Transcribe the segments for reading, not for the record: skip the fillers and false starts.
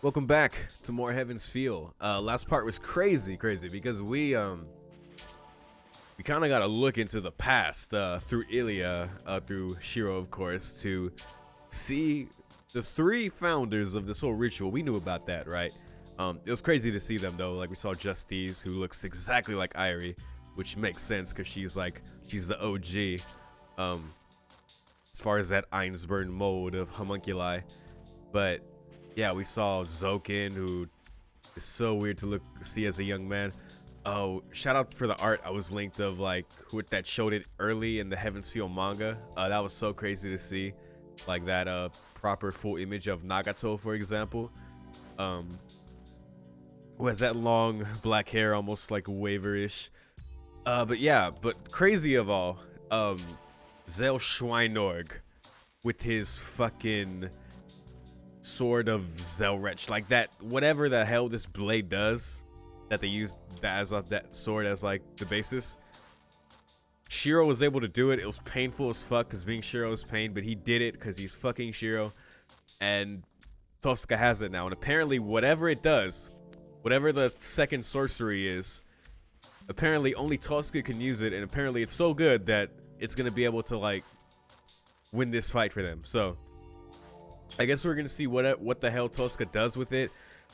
Welcome back to more Heaven's Feel. Last part was crazy because we kind of got to look into the past through Ilya, through Shiro, of course, to see the three founders of this whole ritual. We knew about that, right? It was crazy to see them though. Like we saw Justice, who looks exactly like Irie, which makes sense because she's the OG. As far as that Einsburn mode of homunculi, but yeah, we saw Zouken, who is so weird to see as a young man. Oh, shout out for the art I was linked of, like who that showed it early in the Heaven's Feel manga. That was so crazy to see, like that proper full image of Nagato, for example, who has that long black hair, almost like waverish. But yeah, but crazy of all, Zel Schweinorg with his fucking sword of Zelrech, like that, whatever the hell this blade does, that they used as that sword as like the basis. Shiro was able to do it. It was painful as fuck because being Shiro is pain, but he did it because he's fucking Shiro, and Tosca has it now. And apparently, whatever it does, whatever the second sorcery is, apparently only Tosca can use it, and apparently it's so good that it's gonna be able to like win this fight for them. So I guess we're gonna see what the hell Tosca does with it.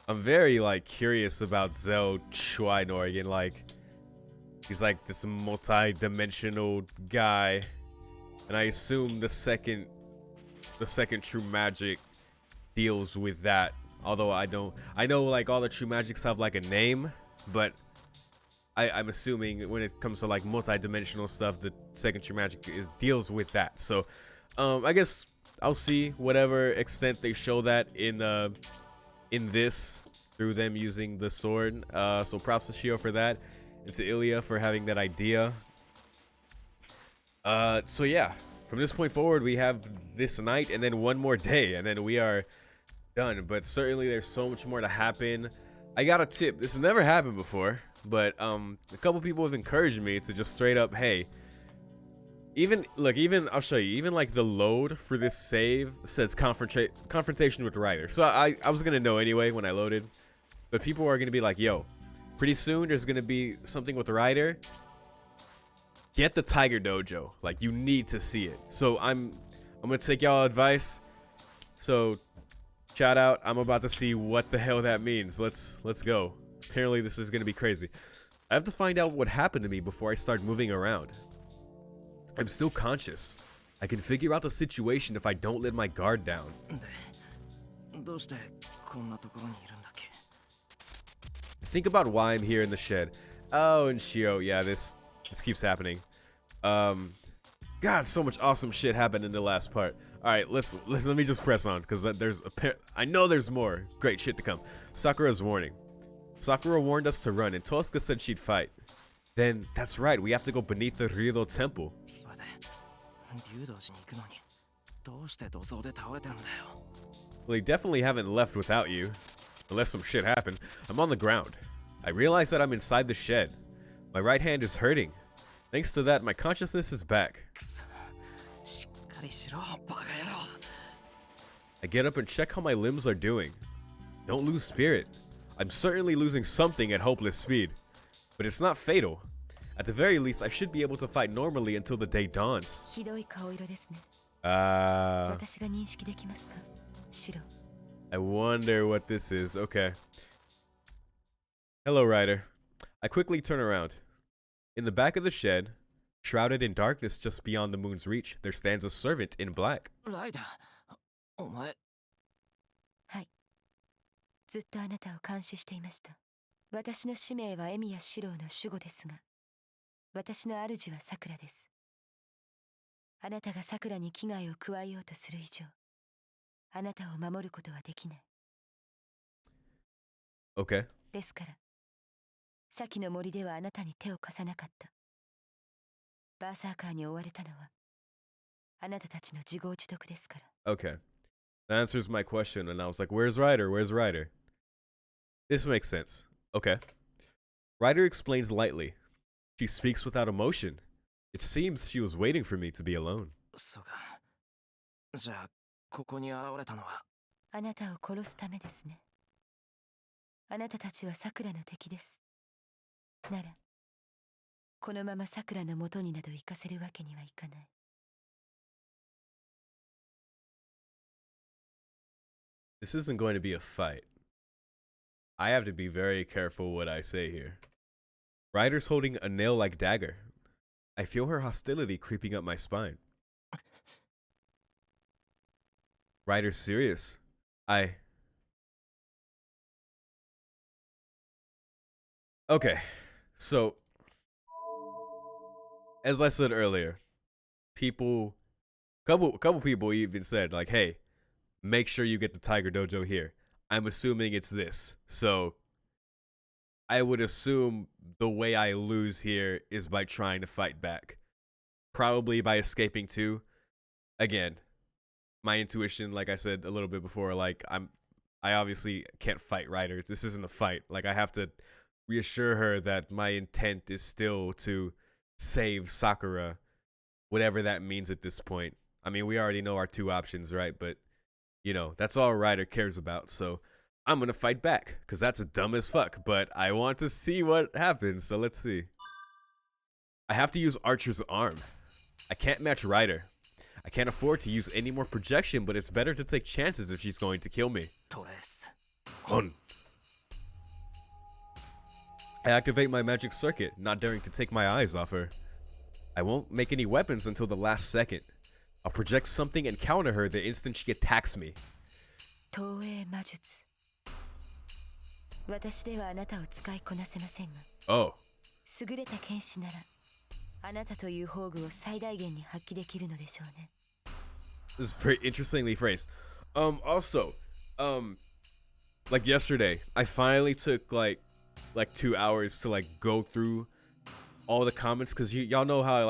I'm very like curious about Zel Schweinorg, and like he's like this multi-dimensional guy, and I assume the second true magic deals with that. Although I know like all the true magics have like a name, but I'm assuming when it comes to like multi-dimensional stuff, the second true magic deals with that. So I guess I'll see whatever extent they show that in this through them using the sword. So props to Shio for that, and to Ilya for having that idea. So yeah, from this point forward, we have this night and then one more day, and then we are done. But certainly there's so much more to happen. I got a tip. This has never happened before, but a couple people have encouraged me to just straight up, hey, even I'll show you, even like the load for this save says confrontation with Ryder. So I was gonna know anyway when I loaded, but people are gonna be like, yo, pretty soon there's gonna be something with Ryder. Get the Tiger Dojo, like you need to see it. So I'm gonna take y'all advice. So shout out, I'm about to see what the hell that means. Let's go. Apparently this is gonna be crazy. I have to find out what happened to me before I start moving around. I'm still conscious. I can figure out the situation if I don't let my guard down. Think about why I'm here in the shed. Oh, and Shio, yeah, this keeps happening. God, so much awesome shit happened in the last part. All right, listen. Let me just press on because I know there's more great shit to come. Sakura's warning. Sakura warned us to run, and Tosca said she'd fight. Then that's right. We have to go beneath the Ryo Temple. Well, they definitely haven't left without you, unless some shit happened. I'm on the ground. I realize that I'm inside the shed. My right hand is hurting. Thanks to that, my consciousness is back. I get up and check how my limbs are doing. Don't lose spirit. I'm certainly losing something at hopeless speed, but it's not fatal. At the very least, I should be able to fight normally until the day dawns. I wonder what this is. Okay. Hello, Ryder. I quickly turn around. In the back of the shed, shrouded in darkness just beyond the moon's reach, there stands a servant in black. Ryder, ずっとあなたを監視していました。私の使命はエミやシローの守護ですが、私の主はサクラです。あなたがサクラに危害を加えようとする以上、あなたを守ることはできない。Okay. ですから、先の森ではあなたに手を貸さなかった。バーサーカーに追われたのは、あなたたちの自業自得ですから。Okay. That answers my question, and I was like, where's Ryder? Where's Ryder? This makes sense. Okay. Ryder explains lightly. She speaks without emotion. It seems she was waiting for me to be alone. そうか。じゃあ、ここに現れたのは。あなたを殺すためですね。あなたたちはさくらの敵です。なら、このままさくらの元になど行かせるわけにはいかない。This isn't going to be a fight. I have to be very careful what I say here. Ryder's holding a nail-like dagger. I feel her hostility creeping up my spine. Ryder's serious. Okay, so as I said earlier, couple people even said like, "Hey, make sure you get the Tiger Dojo here." I'm assuming it's this. So I would assume the way I lose here is by trying to fight back. Probably by escaping too. Again, my intuition, like I said a little bit before, like I obviously can't fight Ryder. This isn't a fight. Like I have to reassure her that my intent is still to save Sakura, whatever that means at this point. I mean, we already know our two options, right? But you know, that's all Ryder cares about. So I'm gonna fight back because that's dumb as fuck. But I want to see what happens. So let's see. I have to use Archer's arm. I can't match Ryder. I can't afford to use any more projection, but it's better to take chances if she's going to kill me. Hun. I activate my magic circuit, not daring to take my eyes off her. I won't make any weapons until the last second. I'll project something and counter her the instant she attacks me. 投影魔術。私ではあなたを使いこなせませんが。Oh. 優れた剣士なら、あなたという宝具を最大限に発揮できるのでしょうね。This is very interestingly phrased. Also, like yesterday, I finally took like 2 hours to like go through all the comments because y'all know how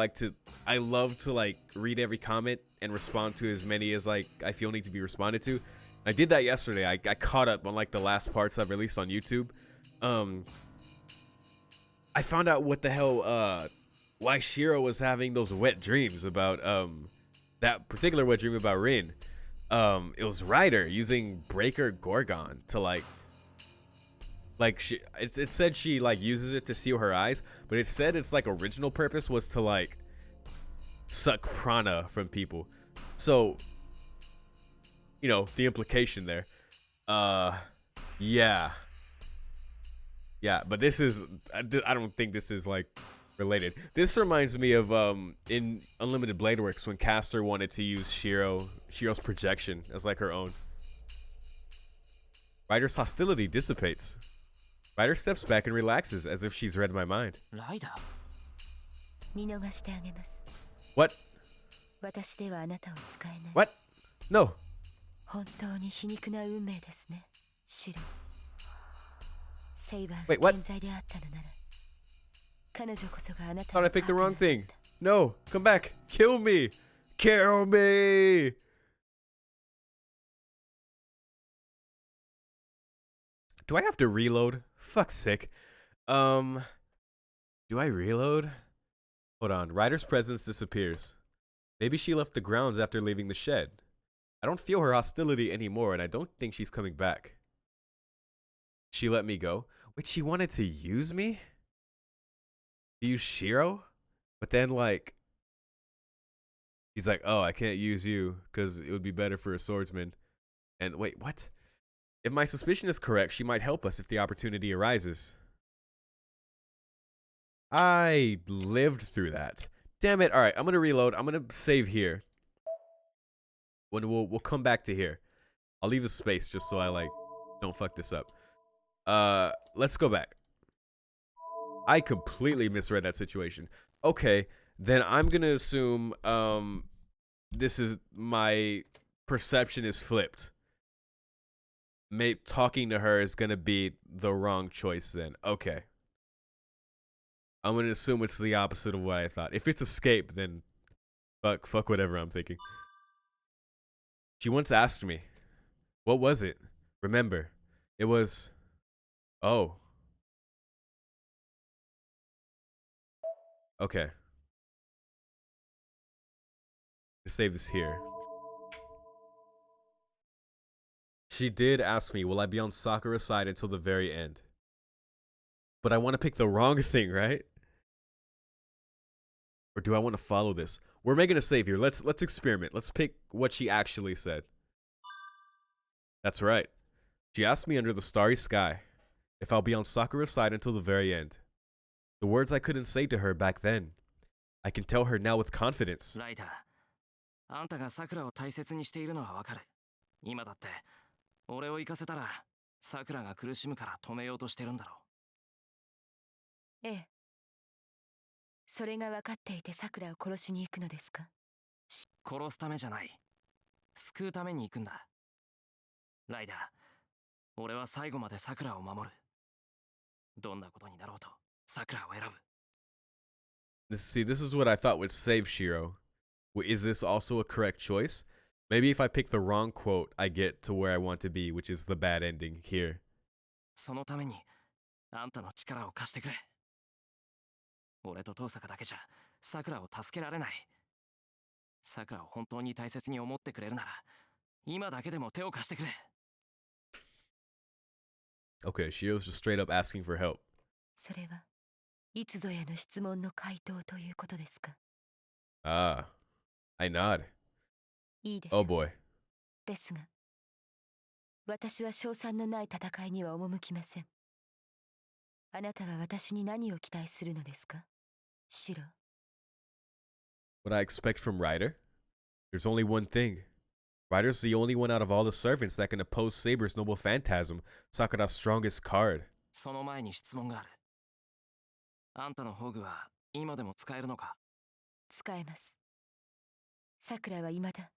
I love to like read every comment and respond to as many as like I feel need to be responded to. I did that yesterday. I caught up on like the last parts I've released on YouTube. I found out what the hell why Shiro was having those wet dreams about that particular wet dream about Rin. It was Ryder using Breaker Gorgon to like it said she like uses it to seal her eyes, but it said its like original purpose was to like suck prana from people. So you know the implication there. Yeah, but this is I don't think this is like related. This reminds me of in Unlimited Blade Works when Caster wanted to use Shiro's projection as like her own. Ryder's hostility dissipates. Ryder steps back and relaxes as if she's read my mind. Ryder? 見逃してあげます。 What? 私ではあなたを使えない。 What? No. 本当に皮肉な運命ですね、シロ。セイバー Wait, が what? 健在であったのなら、彼女こそがあなた Thought の I パー picked ト the ナー wrong だっ thing. た。 No, come back. Kill me. Kill me. Do I have to reload? Fuck's sake. Do I reload? Hold on. Ryder's presence disappears. Maybe she left the grounds after leaving the shed. I don't feel her hostility anymore, and I don't think she's coming back. She let me go. Wait, she wanted to use me? To use Shiro? But then, like, he's like, oh, I can't use you because it would be better for a swordsman. And wait, what? If my suspicion is correct, she might help us if the opportunity arises. I lived through that. Damn it. All right, I'm going to reload. I'm going to save here. When we'll come back to here. I'll leave a space just so I, like, don't fuck this up. Let's go back. I completely misread that situation. Okay, then I'm going to assume this is my perception is flipped. Talking to her is going to be the wrong choice then. Okay. I'm going to assume it's the opposite of what I thought. If it's escape, then fuck whatever I'm thinking. She once asked me, what was it? Remember, it was... Oh. Okay. Let's save this here. She did ask me, will I be on Sakura's side until the very end? But I want to pick the wrong thing, right? Or do I want to follow this? We're making a save here. Let's experiment. Let's pick what she actually said. That's right. She asked me under the starry sky if I'll be on Sakura's side until the very end. The words I couldn't say to her back then. I can tell her now with confidence. ライダー、あんたがさくらを大切にしているのはわかる。今だって俺を行かせたらさくらが苦しむから止めようとしてるんだろええ。それが分かっていてさくらを殺しに行くのですか？殺すためじゃない。救うために行くんだ。ライダー、俺は最後までさくらを守る。どんなことになろうとさくらを選ぶ。See, this is what I thought would save Shiro. Is this also a correct choice? Maybe if I pick the wrong quote, I get to where I want to be, which is the bad ending here. そのためにあんたの力を貸してくれ。俺と遠坂だけじゃさくらを助けられない。さくらを本当に大切に思ってくれるなら今だけでも手を貸してくれ。Okay, Shiro's just straight up asking for help. それはいつぞやの質問の回答ということですか？ Ah, I nod. いいでしょ Oh う。 boy. ですが、私は勝算のない戦いには赴きません。あなたは私に何を期待するのですか？シロ。 What I expect from Ryder? There's only one thing. Ryder's the only one out of all the servants that can oppose Saber's noble phantasm, Sakura's strongest card. その前に質問がある。あんたの宝具は今でも使えるのか？使えます。さくらは未だ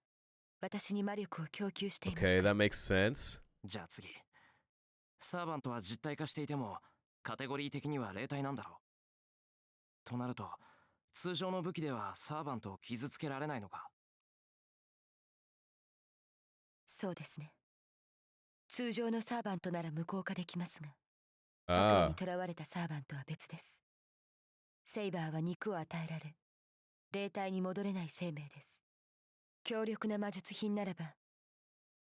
私に魔力を供給しています Okay, か that makes sense. じゃあ次。サーバントは実体化していてもカテゴリー的には霊体なんだろう。となると通常の武器ではサーバントを傷つけられないのか？そうですね。通常のサーバントなら無効化できますが、さくらに Ah, 囚われたサーバントは別です。セイバーは肉を与えられ、霊体に戻れない生命です。強力な魔術品ならば、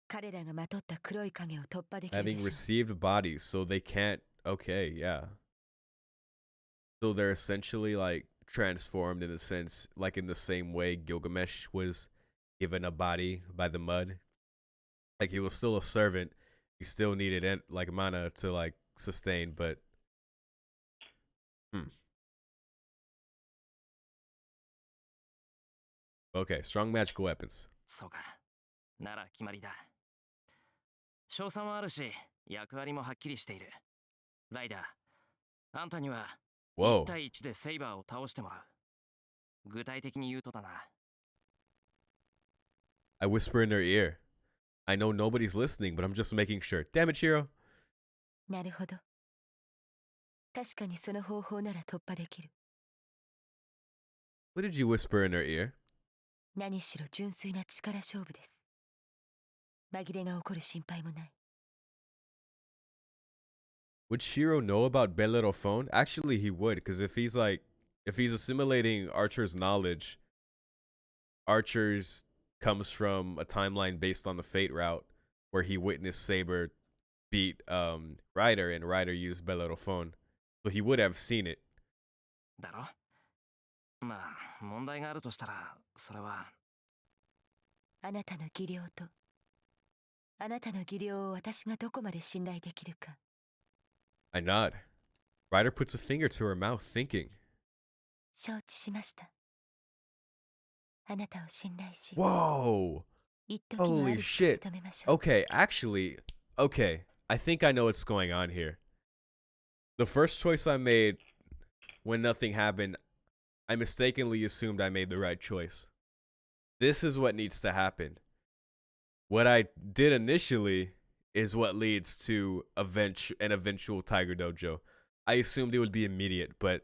彼らがまとった黒い影を突破できるで having しょう。 received bodies, so they can't. Okay, yeah. So they're essentially like transformed in a sense, like in the same way Gilgamesh was given a body by the mud. Like he was still a servant. He still needed like mana to like sustain, but okay, strong magical weapons. そうか。なら決まりだ。賞賛はあるし、役割もはっきりしている。ライダー、あんたには1 Whoa. 対1でセイバーを倒してもらう。具体的に言うとだな。I whisper in their ear. I know nobody's listening, but I'm just making sure. Damn it, Shiro. なるほど。確かにその方法なら突破できる。 What did you whisper in her ear? 何しろ純粋な力勝負です。紛れが起こる心配もない。 Would Shiro know about Bellerophon? Actually, he would, because if he's assimilating Archer's knowledge, Archer's comes from a timeline based on the Fate route, where he witnessed Saber beat Ryder, and Ryder used Bellerophon, so he would have seen it. だろ？まあ、問題があるとしたら、それは。あなたの技量と、あなたの技量を私がどこまで信頼できるか。 I nod. Ryder puts a finger to her mouth, thinking. 承知しました。あなたを信頼し、 Whoa! 一時の Holy 主 shit. と認めましょう。 Okay, actually, okay. I think I know what's going on here. The first choice I made when nothing happened, I mistakenly assumed I made the right choice. This is what needs to happen. What I did initially is what leads to an eventual Tiger Dojo. I assumed it would be immediate, but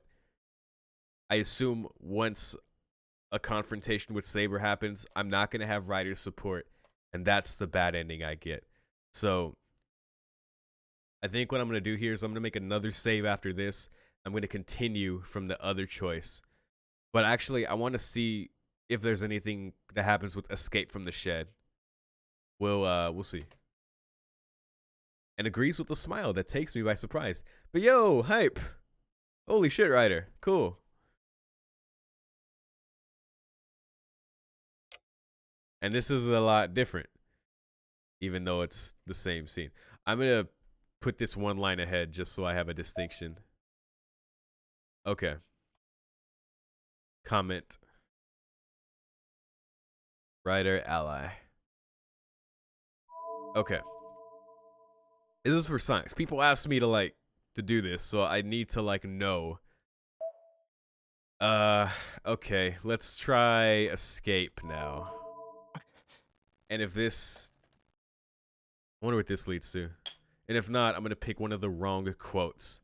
I assume once a confrontation with Saber happens, I'm not going to have Ryder's support, and that's the bad ending I get. So I think what I'm going to do here is I'm going to make another save after this. I'm going to continue from the other choice. But actually, I want to see if there's anything that happens with Escape from the Shed. We'll see. and agrees with a smile that takes me by surprise. But yo, hype! Holy shit, Ryder. Cool. And this is a lot different, even though it's the same scene. I'm going to put this one line ahead just so I have a distinction. Okay. Comment. Ryder ally. Okay. This is for science. People ask me to do this, so I need to know. Okay, let's try escape now. And if this, I wonder what this leads to. And if not, I'm gonna pick one of the wrong quotes.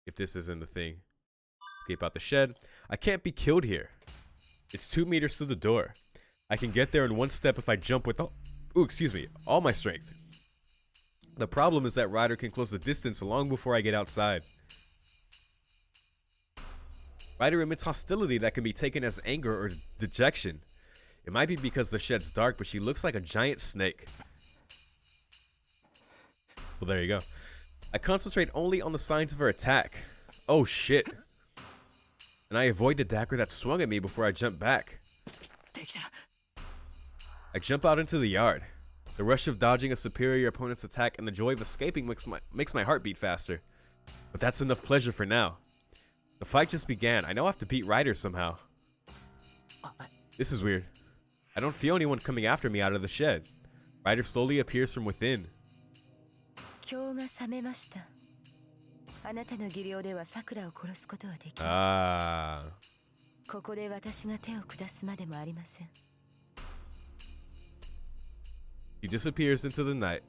If this isn't the thing. Escape out the shed. I can't be killed here. It's 2 meters to the door. I can get there in one step if I jump with all my strength. The problem is that Ryder can close the distance long before I get outside. Ryder emits hostility that can be taken as anger or dejection. It might be because the shed's dark, but she looks like a giant snake. Well, there you go. I concentrate only on the signs of her attack. Oh shit. And I avoid the dagger that swung at me before I jump back. I jump out into the yard. The rush of dodging a superior opponent's attack and the joy of escaping makes my heart beat faster. But that's enough pleasure for now. The fight just began. I now have to beat Ryder somehow. This is weird. I don't feel anyone coming after me out of the shed. Ryder slowly appears from within. Ah. He disappears into the night.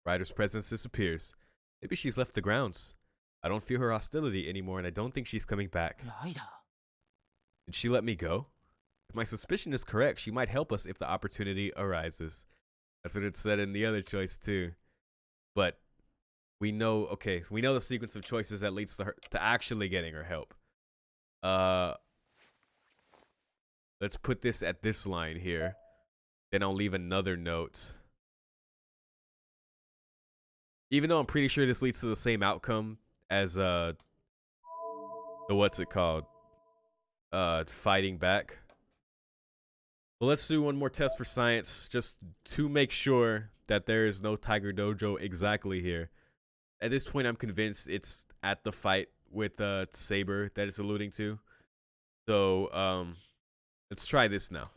Ryder's presence disappears. Maybe she's left the grounds. I don't feel her hostility anymore, and I don't think she's coming back. Did she let me go? If my suspicion is correct, she might help us if the opportunity arises. That's what it said in the other choice too. But we know, okay, so we know the sequence of choices that leads to her to actually getting her help. Let's put this at this line here. Then I'll leave another note. Even though I'm pretty sure this leads to the same outcome as the what's it called? Fighting back. Well, let's do one more test for science just to make sure that there is no Tiger Dojo exactly here. At this point, I'm convinced it's at the fight with Saber that it's alluding to. So, let's try this now.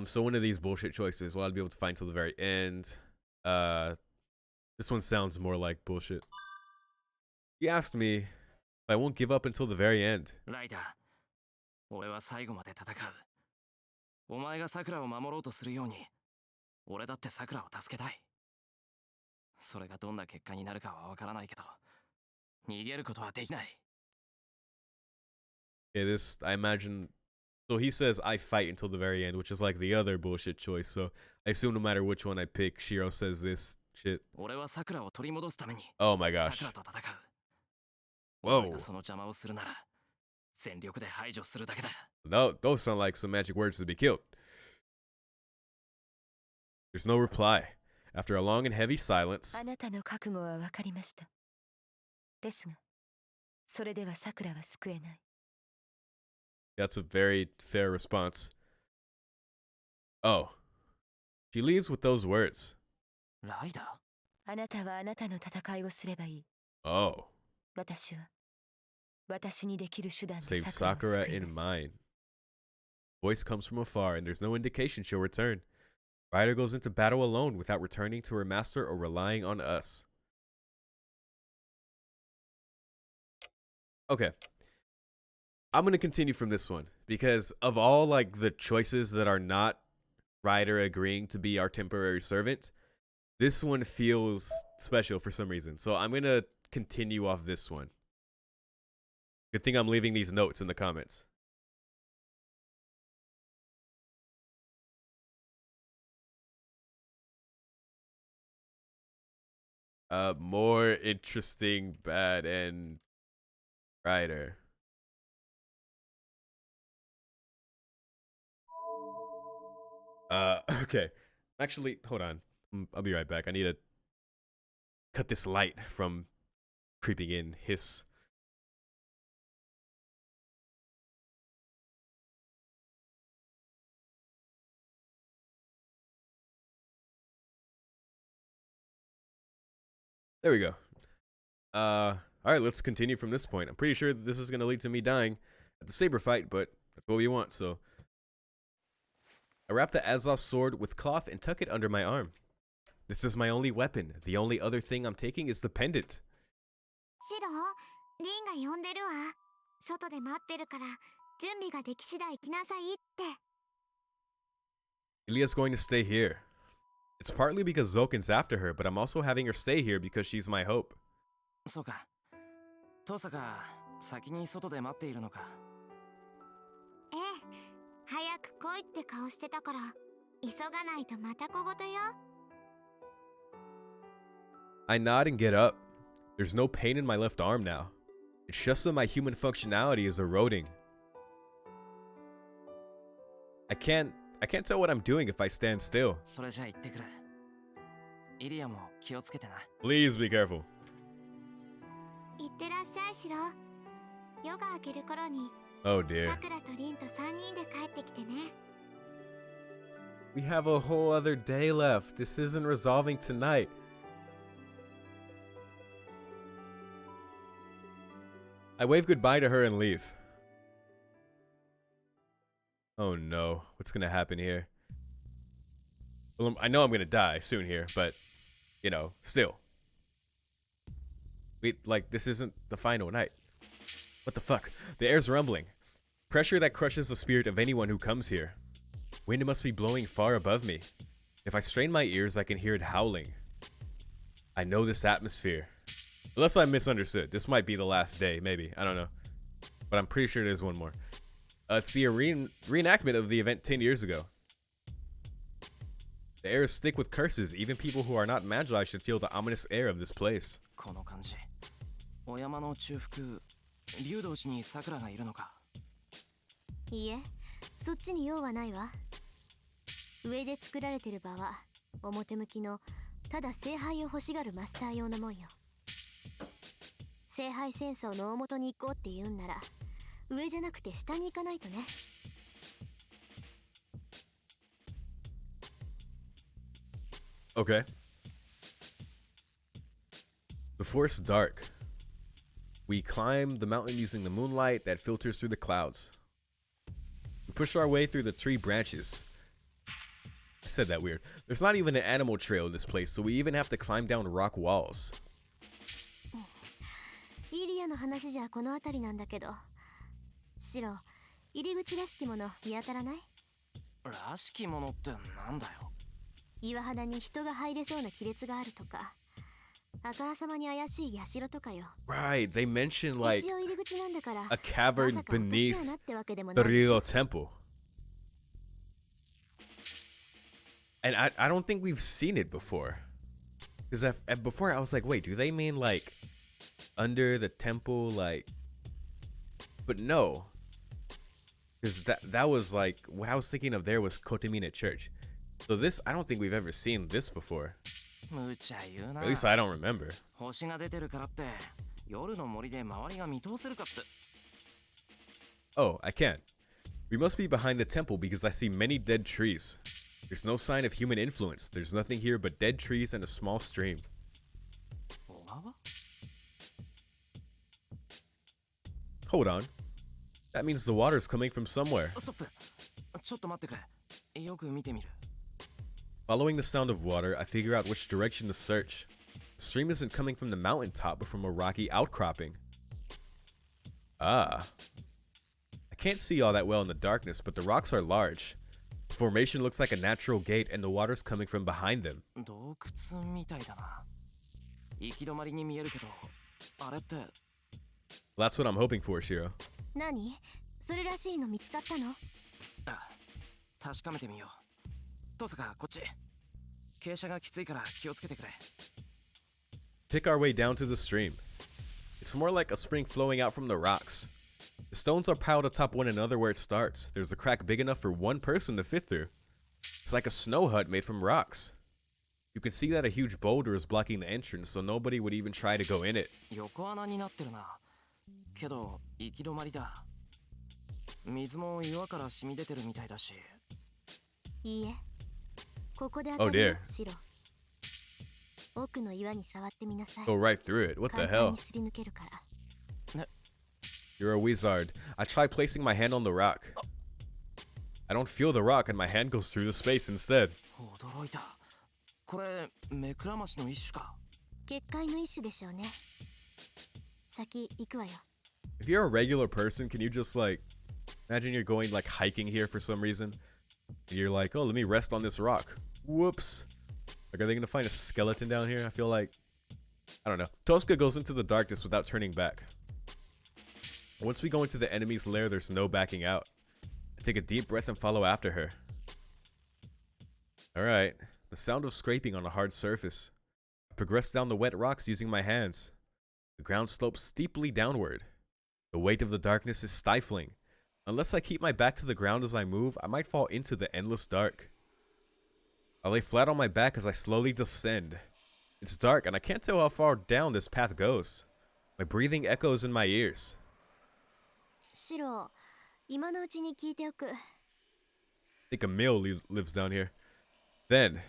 So one of these bullshit choices, well, I'll be able to find till the very end. This one sounds more like bullshit. He asked me if I won't give up until the very end. Ryder, 俺は最後まで戦う。お前が桜を守ろうとするように、俺だって桜を助けたい。それがどんな結果になるかはわからないけど、逃げることはできない。Okay, this, I imagine, so he says I fight until the very end, which is like the other bullshit choice, so I assume no matter which one I pick, Shiro says this shit. 俺は桜を取り戻すために、 Oh my gosh. 桜と戦う。 Whoa. お前がその邪魔をするなら、全力で排除するだけだ。 No, those sound like some magic words to be killed. There's no reply. After a long and heavy silence. あなたの覚悟は分かりました。ですが、それでは桜は救えない。 That's a very fair response. Oh. She leaves with those words. ライダー、 あなたはあなたの戦いをすればいい。 Oh. 私は私にできる手段で Save 桜を Sakura 救い in ます。 mind. Voice comes from afar, and there's no indication she'll return. Ryder goes into battle alone without returning to her master or relying on us. Okay. I'm going to continue from this one because of all like the choices that are not Ryder agreeing to be our temporary servant, this one feels special for some reason. So I'm going to continue off this one. Good thing I'm leaving these notes in the comments. More interesting bad end Ryder. Okay. Actually, hold on. I'll be right back. I need to cut this light from creeping in. Hiss. There we go. Alright, let's continue from this point. I'm pretty sure that this is going to lead to me dying at the Saber fight, but that's what we want, so. I wrap the Azaz sword with cloth and tuck it under my arm. This is my only weapon. The only other thing I'm taking is the pendant. シロ、リンが呼んでるわ。外で待ってるから、準備ができ次第来なさいって。Ilia's going to stay here. It's partly because Zouken's after her, but I'm also having her stay here because she's my hope. そうか。トサが先に外で待っているのか。ええ、早く来いって顔してたから、急がないとまた小言よ。I nod and get up. There's no pain in my left arm now. It's just that my human functionality is eroding. I can't tell what I'm doing if I stand still. それじゃ行ってくる。イリアも気をつけてな。Please be careful. 行ってらっしゃい、シロ。夜が明ける頃に、 Oh dear. さくらとリンと3人で帰ってきてね。We have a whole other day left. This isn't resolving tonight. I wave goodbye to her and leave. Oh no, what's gonna happen here? Well, I know I'm gonna die soon here, but, you know, still. This isn't the final night. What the fuck? The air's rumbling. Pressure that crushes the spirit of anyone who comes here. Wind must be blowing far above me. If I strain my ears, I can hear it howling. I know this atmosphere. Unless I misunderstood. This might be the last day, maybe. I don't know. But I'm pretty sure there's one more. It's the reenactment of the event 10 years ago. The air is thick with curses. Even people who are not magi should feel the ominous air of this place. この感じ。お山の中腹、竜道寺に桜がいるのか。いいえ、そっちに用はないわ。上で作られてる場は、表向きのただ聖杯を欲しがるマスター用のもんよ。聖杯戦争の大元に行こうって言うんなら、上じゃなくて下に行かないとね。Okay. Before it's dark, we climb the mountain using the moonlight that filters through the clouds. We push our way through the tree branches. I said that weird. There's not even an animal trail in this place, so we even have to climb down rock walls. イリアの話じゃこの辺りなんだけど、シロ、入り口らしきもの見当たらない？らしきものってなんだよ。岩肌に人が入れそうな亀裂があるとか、あからさまに怪しい社とかよ。Right, they mentioned like 一応入り口なんだから、 a cavern まさか落とし beneath 穴ってわけでも the ないでし Rio ょ。 Temple. And I don't think we've seen it before. Because before I was like, wait, do they mean like under the temple, like? But no. Because that was like, what I was thinking of there was Kotemine Church. So this, I don't think we've ever seen this before. 無茶言うな。 At least I don't remember. 星が出てるからって夜の森で周りが見通せるかって。Oh, I can't. We must be behind the temple because I see many dead trees. There's no sign of human influence. There's nothing here but dead trees and a small stream. 小川？ Hold on. That means the water's coming from somewhere. ストップ。ちょっと待ってくれ。よく見てみる。Following the sound of water, I figure out which direction to search. The stream isn't coming from the mountaintop, but from a rocky outcropping. Ah. I can't see all that well in the darkness, but the rocks are large. The formation looks like a natural gate, and the water's coming from behind them. 洞窟みたいだな。行き止まりに見えるけど、あれって。Well, that's what I'm hoping for, Shiro. 何？それらしいの見つかったの？あ、確かめてみよう。トサカ、こっち。傾斜がきついから気をつけてくれ。Pick our way down to the stream. It's more like a spring flowing out from the rocks. The stones are piled atop one another where it starts. There's a crack big enough for one person to fit through. It's like a snow hut made from rocks. You can see that a huge boulder is blocking the entrance, so nobody would even try to go in it. 横穴になってるな。けど行き止まりだ。水も岩から染み出てるみたいだし。いいえ、ここで Oh 当たるよ dear. シロ。奥の岩に触ってみなさい。 Go right through it. What the 簡単 hell? にすり抜けるから。 You're a wizard. I try placing my hand on the rock. I don't feel the rock and my hand goes through the space instead. 驚いた。これ目くらましの一種か。結界の一種でしょうね。先行くわよ。 If you're a regular person, can you just like imagine you're going like hiking here for some reason? And you're like, oh, let me rest on this rock. Whoops. Like, are they gonna find a skeleton down here? I feel like, I don't know. Tosca goes into the darkness without turning back. Once we go into the enemy's lair, there's no backing out. I take a deep breath and follow after her. Alright. The sound of scraping on a hard surface. I progress down the wet rocks using my hands. The ground slopes steeply downward. The weight of the darkness is stifling. Unless I keep my back to the ground as I move, I might fall into the endless dark. I lay flat on my back as I slowly descend. It's dark and I can't tell how far down this path goes. My breathing echoes in my ears. シロ、今のうちに聞いておく。 I think Emil lives down here. Then,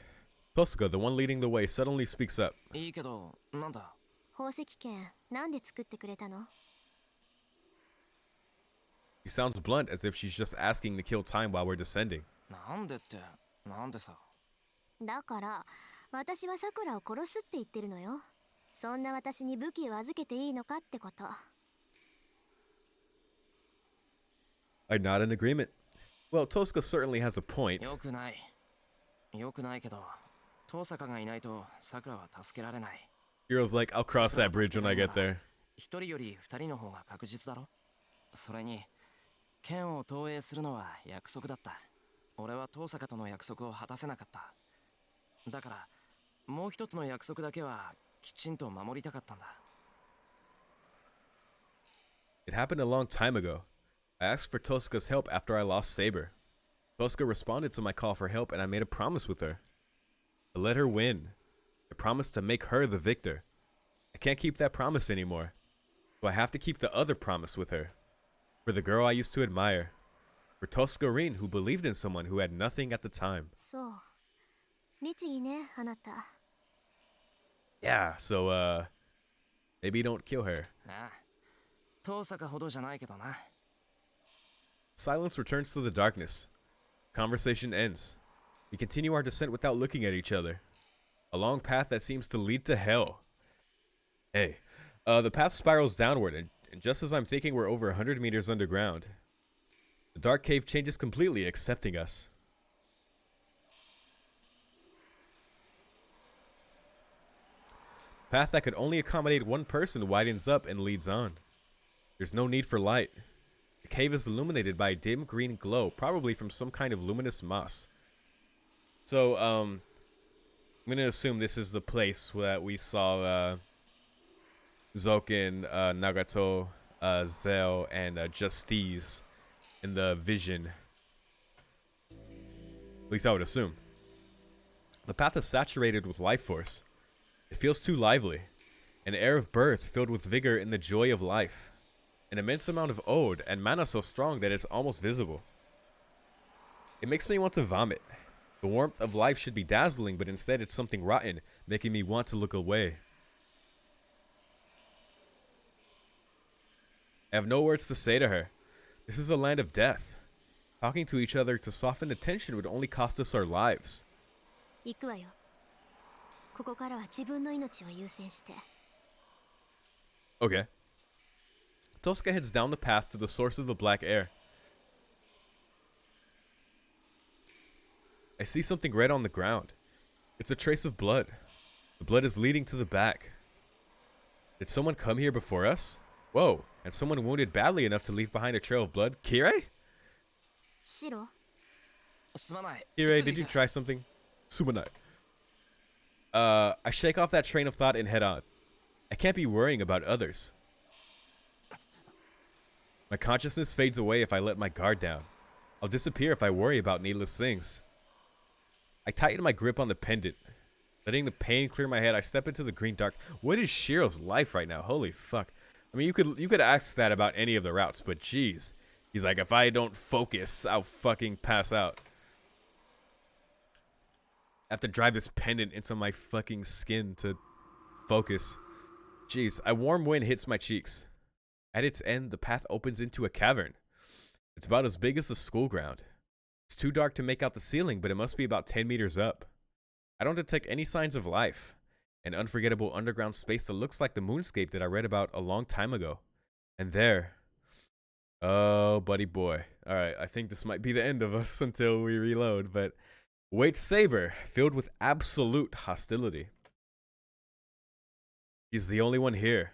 Tosca, the one leading the way, suddenly speaks up. いいけどなんだ。宝石剣、なんで作ってくれたの？ She sounds blunt as if she's just asking to kill time while we're descending. なんでってなんでさ。だから、私はサクラを殺すって言ってるのよ。そんな私に武器を預けていいのかってこと。I nod in agreement. Well, Tosca certainly has a point. よくない。よくないけど、遠坂がいないとサクラは助けられない。 Hero's like, I'll cross that bridge when I get there. 一人より二人の方が確実だろ。それに、剣を投影するのは約束だった。俺は遠坂との約束を果たせなかった。だから、もう一つの約束だけはきちんと守りたかったんだ。It happened a long time ago. I asked for Tosca's help after I lost Saber. Tosca responded to my call for help and I made a promise with her. To let her win. I promised to make her the victor. I can't keep that promise anymore. So I have to keep the other promise with her. For the girl I used to admire. For Toscarine, who believed in someone who had nothing at the time. そう。律儀ね、あなた。Yeah, so, maybe don't kill her. ああ、遠坂ほどじゃないけどな。Silence returns to the darkness. Conversation ends. We continue our descent without looking at each other. A long path that seems to lead to hell. Hey, the path spirals downward, and just as I'm thinking we're over 100 meters underground, the dark cave changes completely, accepting us. Path that could only accommodate one person widens up and leads on. There's no need for light. The cave is illuminated by a dim green glow, probably from some kind of luminous moss. So, I'm gonna assume this is the place that we saw Zouken, Nagato, Zell, and Justice in the vision. At least I would assume. The path is saturated with life force. It feels too lively. An air of birth filled with vigor and the joy of life. An immense amount of ode and mana so strong that it's almost visible. It makes me want to vomit. The warmth of life should be dazzling, but instead it's something rotten, making me want to look away. I have no words to say to her. This is a land of death. Talking to each other to soften the tension would only cost us our lives. 行くわよ。ここからは自分の命を優先して。 Okay. Tosca heads down the path to the source of the black air. I see something red on the ground. It's a trace of blood. The blood is leading to the back. Did someone come here before us? Whoa, and someone wounded badly enough to leave behind a trail of blood? Kirei? シロ、すまない。 Kirei, did you try something? Sumanai. I shake off that train of thought and head on. I can't be worrying about others. My consciousness fades away if I let my guard down. I'll disappear if I worry about needless things. I tighten my grip on the pendant. Letting the pain clear my head, I step into the green dark. What is Shiro's life right now? Holy fuck. I mean, you could ask that about any of the routes, but jeez. He's like, if I don't focus, I'll fucking pass out. I have to drive this pendant into my fucking skin to focus. Jeez, a warm wind hits my cheeks. At its end, the path opens into a cavern. It's about as big as a school ground. It's too dark to make out the ceiling, but it must be about 10 meters up. I don't detect any signs of life. An unforgettable underground space that looks like the moonscape that I read about a long time ago. And there. Oh, buddy boy. Alright, I think this might be the end of us until we reload, but waits Saber, filled with absolute hostility. He's the only one here.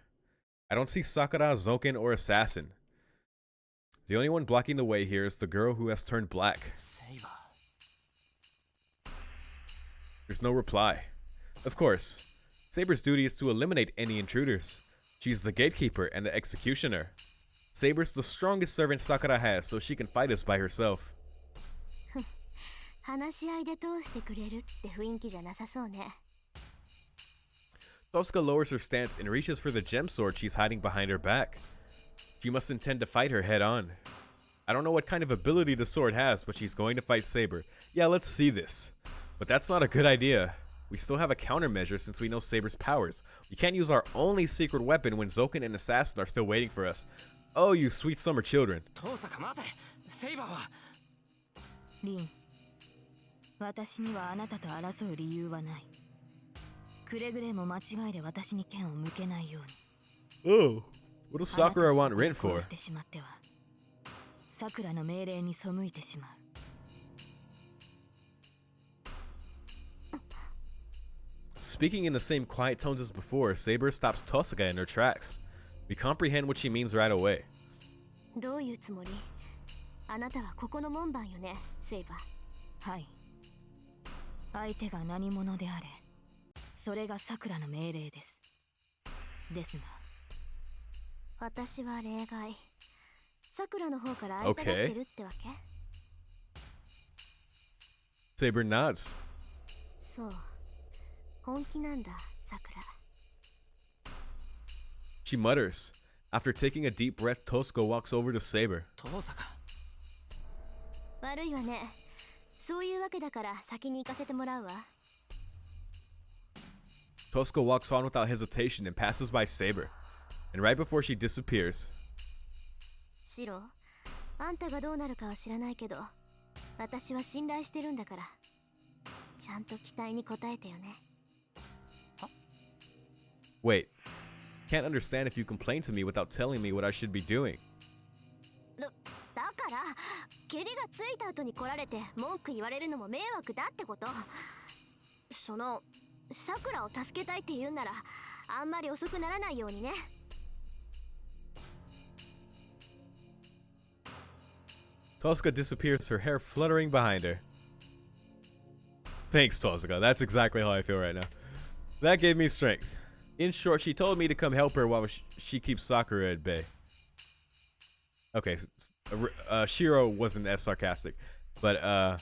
I don't see Sakura, Zouken, or Assassin. The only one blocking the way here is the girl who has turned black. Saber. There's no reply. Of course, Saber's duty is to eliminate any intruders. She's the gatekeeper and the executioner. Saber's the strongest servant Sakura has, so she can fight us by herself. 話し合いで通してくれるって雰囲気じゃなさそうね。Tosca lowers her stance and reaches for the gem sword she's hiding behind her back. She must intend to fight her head on. I don't know what kind of ability the sword has, but she's going to fight Saber. Yeah, let's see this. But that's not a good idea. We still have a countermeasure since we know Saber's powers. We can't use our only secret weapon when Zouken and Assassin are still waiting for us. Oh, you sweet summer children. 遠坂待て。セイバーは。リン、私にはあなたと争う理由はない。くれぐれも間違いで私に剣を向けないように。 Oh, what does Sakura want rent for? 殺してしまっては、さくらの命令に背いてしまう。Speaking in the same quiet tones as before, Saber stops Tosca in her tracks. We comprehend what she means right away. どういうつもり？あなたはここの門番よね、セイバー。はい。相手が何者であれ、それがさくらの命令です。ですが、私は例外。さくらの方から会いたがってるってわけ？ Saber nods. そう。本気なんだ、さくら。She mutters. After taking a deep breath, Tosca walks over to Saber. 遠坂。悪いわね。そういうわけだから先に行かせてもらうわ。Tosca walks on without hesitation and passes by Saber. And right before she disappears, シロ、あんたがどうなるかは知らないけど、私は信頼してるんだから、ちゃんと期待に応えてよね。wait, can't understand if you complain to me without telling me what I should be doing. だから、蹴りがついた後に来られて文句言われるのも迷惑だってこと。その、さくらを助けたいって言うなら、あんまり遅くならないようにね。Tosca disappears, her hair fluttering behind her. Thanks, Tosca. That's exactly how I feel right now. That gave me strength. In short, she told me to come help her while she keeps Sakura at bay. Okay, Shiro wasn't as sarcastic. But,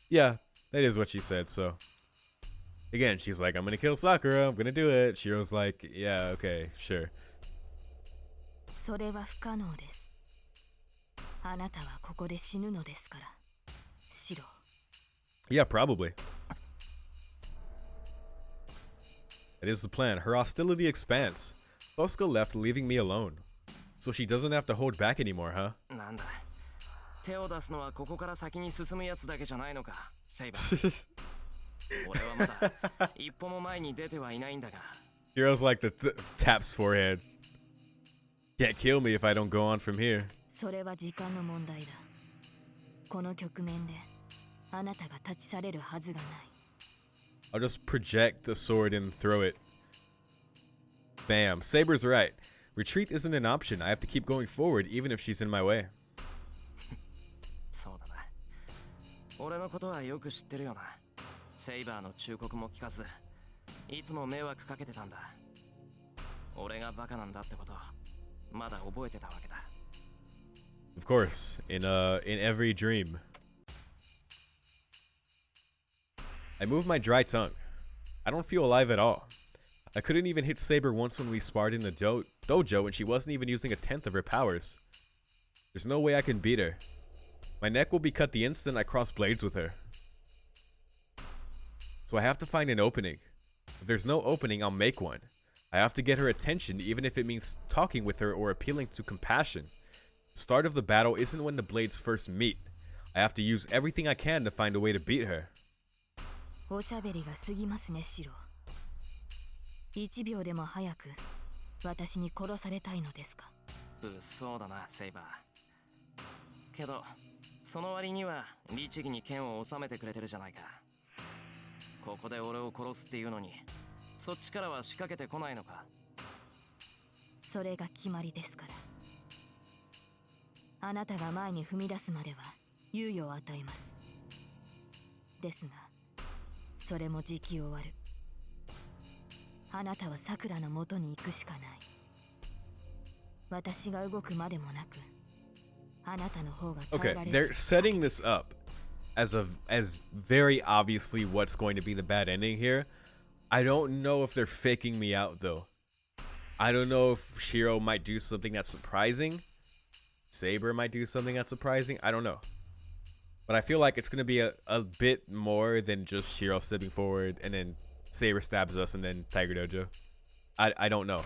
yeah, that is what she said, so. Again, she's like, I'm gonna kill Sakura, I'm gonna do it. Shiro's like, yeah, okay, sure. それは不可能です。あなたはここで死ぬのですから、シロ。Yeah, probably. That is the plan. Her hostility expands. Tosca left, leaving me alone. So she doesn't have to hold back anymore, huh? なんだ。手を出すのはここから先に進むやつだけじゃないのか、セイバー。俺はまだ一歩も前に出てはいないんだが。Hero's like the taps forehead. Can't kill me if I don't go on from here. それは時間の問題だ。この局面であなたが立ち去れるはずがない。I'll just project a sword and throw it. Bam. Saber's right. Retreat isn't an option. I have to keep going forward even if she's in my way. そうだな。俺のことはよく知ってるよな。セイバーの忠告も聞かず、いつも迷惑かけてたんだ。俺がバカなんだってこと、まだ覚えてたわけだ。Of course, in every dream. I move my dry tongue. I don't feel alive at all. I couldn't even hit Saber once when we sparred in the dojo and she wasn't even using 1/10 of her powers. There's no way I can beat her. My neck will be cut the instant I cross blades with her. So I have to find an opening. If there's no opening, I'll make one. I have to get her attention even if it means talking with her or appealing to compassion. The start of the battle isn't when the blades first meet. I have to use everything I can to find a way to beat her. おしゃべりが過ぎますね、シロ。1秒でも早く私に殺されたいのですか。物騒だな、セイバー。けど、その割には律儀に剣を収めてくれてるじゃないか。ここで俺を殺すっていうのに、そっちからは仕掛けてこないのか。それが決まりですから。あなたが前に踏み出すまでは猶予を与えます。ですが、それも時期終わる。あなたはさくらの元に行くしかない。私が動くまでもなく、あなたの方が耐えられ Okay, る。 they're setting this up as very obviously what's going to be the bad ending here. I don't know if they're faking me out though. I don't know if Shiro might do something that's surprising. Saber might do something that's surprising. I don't know. But I feel like it's going to be a bit more than just Shiro stepping forward and then Saber stabs us and then Tiger Dojo. I don't know.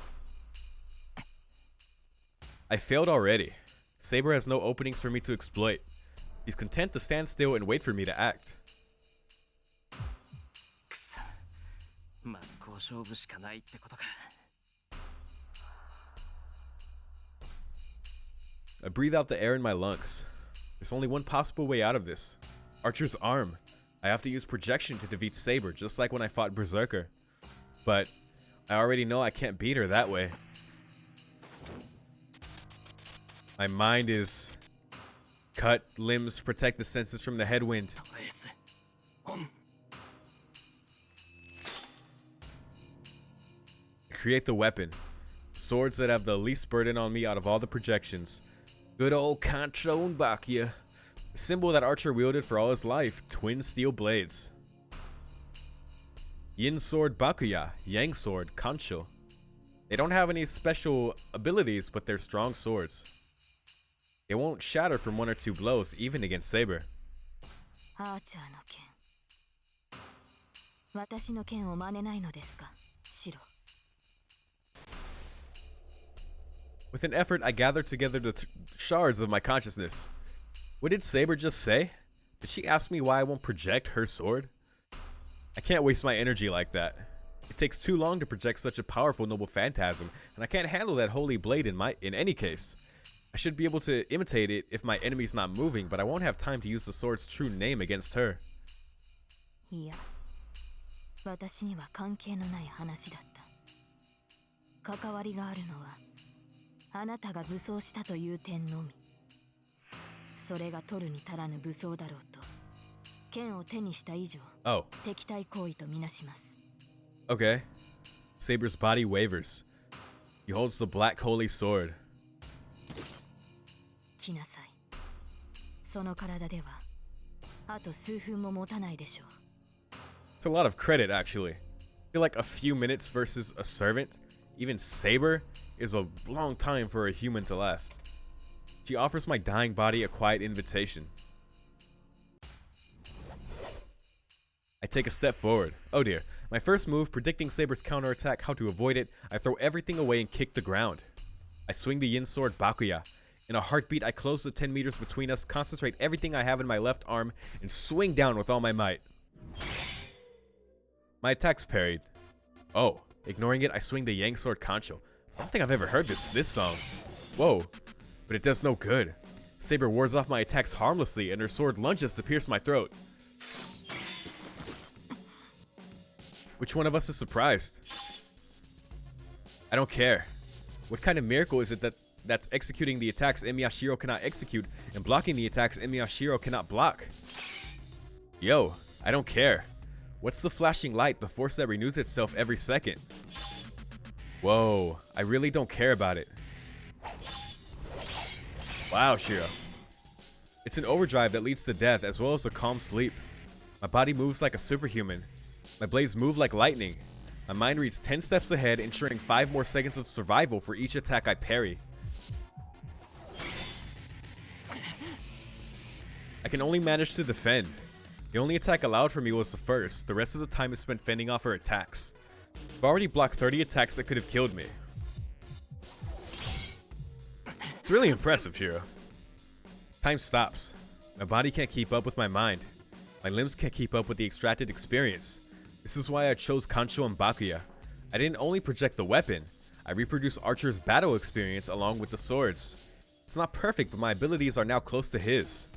I failed already. Saber has no openings for me to exploit. He's content to stand still and wait for me to act. くそ、真っ向勝負しかないってことか。I breathe out the air in my lungs. There's only one possible way out of this. Archer's arm. I have to use projection to defeat Saber, just like when I fought Berserker. But I already know I can't beat her that way. My mind is cut, limbs protect the senses from the headwind. とりあえず、オン。Create the weapon. Swords that have the least burden on me out of all the projections. Good old Kancho and Bakuya. The symbol that Archer wielded for all his life. Twin steel blades. Yin sword Bakuya. Yang sword Kancho. They don't have any special abilities, but they're strong swords. They won't shatter from 1 or 2 blows, even against Saber. アーチャーの剣。私の剣を真似ないのですか、シロ。With an effort, I gathered together the shards of my consciousness. What did Saber just say? Did she ask me why I won't project her sword? I can't waste my energy like that. It takes too long to project such a powerful noble phantasm, and I can't handle that holy blade in any case. I should be able to imitate it if my enemy's not moving, but I won't have time to use the sword's true name against her. いや、私には関係のない話だった。関わりがあるのは、あなたが武装したという点のみ。それが取るに足らぬ武装だろうと、剣を手にした以上、Oh, 敵対行為とみなします。okay. Saber's body wavers. He holds the black holy sword. 来なさい。その体では、あと数分も持たないでしょう。It's a lot of credit, actually. I feel like a few minutes versus a servant, even Saber, is a long time for a human to last. She offers my dying body a quiet invitation. I take a step forward. Oh dear. My first move, predicting Saber's counterattack, how to avoid it, I throw everything away and kick the ground. I swing the yin sword Bakuya. In a heartbeat, I close the 10 meters between us, concentrate everything I have in my left arm, and swing down with all my might. My attack's parried. Oh, ignoring it, I swing the Yang sword Kancho. I don't think I've ever heard this song. Whoa, but it does no good. Saber wards off my attacks harmlessly, and her sword lunges to pierce my throat. Which one of us is surprised? I don't care. What kind of miracle is it that's executing the attacks Emiyashiro cannot execute and blocking the attacks Emiyashiro cannot block? Yo, I don't care. What's the flashing light, the force that renews itself every second? Whoa, I really don't care about it. Wow, Shiro. It's an overdrive that leads to death as well as a calm sleep. My body moves like a superhuman. My blades move like lightning. My mind reads 10 steps ahead, ensuring 5 more seconds of survival for each attack I parry. I can only manage to defend. The only attack allowed for me was the first. The rest of the time is spent fending off her attacks. I've already blocked 30 attacks that could have killed me. It's really impressive, Shiro. Time stops. My body can't keep up with my mind. My limbs can't keep up with the extracted experience. This is why I chose Kancho and Bakuya. I didn't only project the weapon, I reproduced Archer's battle experience along with the swords. It's not perfect, but my abilities are now close to his.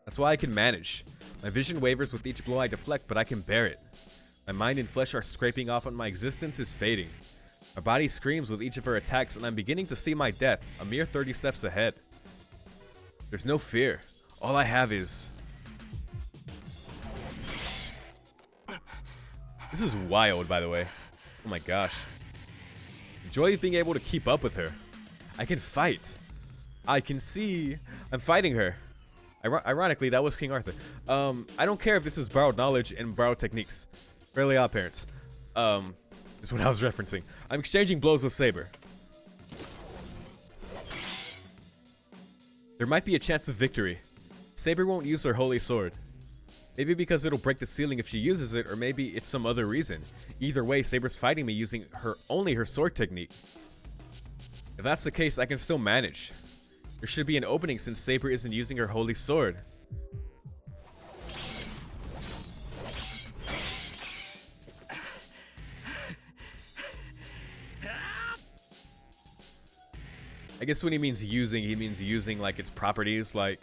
That's why I can manage. My vision wavers with each blow I deflect, but I can bear it. My mind and flesh are scraping off and my existence is fading. My body screams with each of her attacks and I'm beginning to see my death, a mere 30 steps ahead. There's no fear. All I have is... This is wild, by the way. Oh my gosh. The joy of being able to keep up with her. I can fight. I can see... I'm fighting her. Ironically, that was King Arthur. I don't care if this is borrowed knowledge and borrowed techniques. Fairly Odd Parents. Is what I was referencing. I'm exchanging blows with Saber. There might be a chance of victory. Saber won't use her holy sword. Maybe because it'll break the ceiling if she uses it, or maybe it's some other reason. Either way, Saber's fighting me using only her sword technique. If that's the case, I can still manage. There should be an opening since Saber isn't using her holy sword. I guess when he means using like its properties, like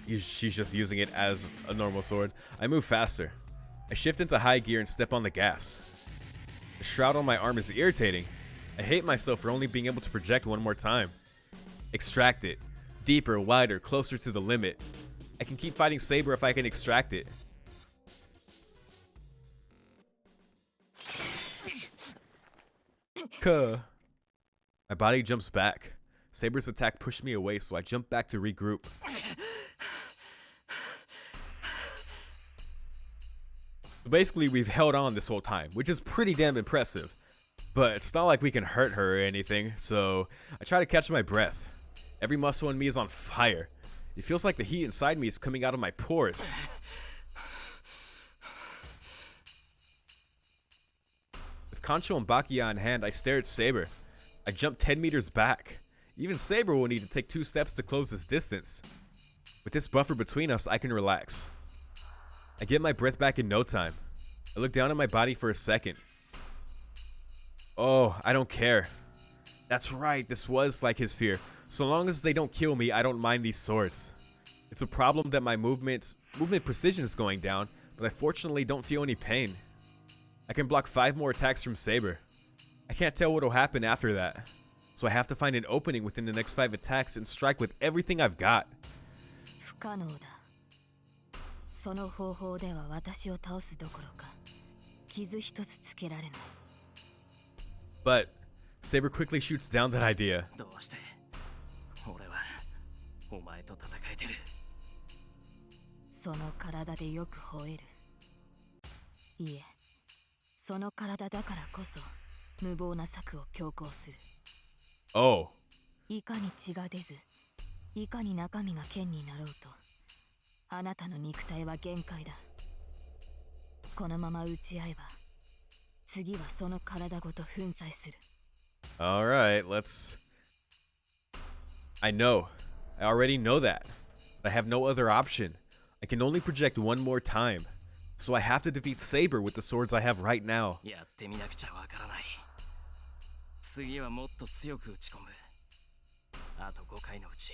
she's just using it as a normal sword. I move faster. I shift into high gear and step on the gas. The shroud on my arm is irritating. I hate myself for only being able to project one more time. Extract it. Deeper, wider, closer to the limit. I can keep fighting Saber if I can extract it. My body jumps back. Saber's attack pushed me away, so I jump back to regroup. Basically, we've held on this whole time, which is pretty damn impressive. But it's not like we can hurt her or anything, so I try to catch my breath. Every muscle in me is on fire. It feels like the heat inside me is coming out of my pores. With Kancho and Bakuya in hand, I stare at Saber. I jump 10 meters back. Even Saber will need to take 2 steps to close this distance. With this buffer between us, I can relax. I get my breath back in no time. I look down at my body for a second. Oh, I don't care. That's right, this was like his fear. So long as they don't kill me, I don't mind these swords. It's a problem that my movement precision is going down, but I fortunately don't feel any pain. I can block 5 more attacks from Saber. I can't tell what'll happen after that. So I have to find an opening within the next 5 attacks and strike with everything I've got. 不可能だ。その方法では私を倒すどころか、傷一つつけられない。But Saber quickly shoots down that idea. どうして俺はお前と戦えてる。その体でよく吠える。いえ、その体だからこそ無謀な策を強行する。Oh. いかに血が出ず、いかに中身が剣になろうと、あなたの肉体は限界だ。このまま打ち合えば、次はその体ごと粉砕する。Alright, let's... I know. I already know that. But I have no other option. I can only project one more time. So I have to defeat Saber with the swords I have right now. やってみなくちゃわからない。次はもっと強く打ち込む。あと5回のうち、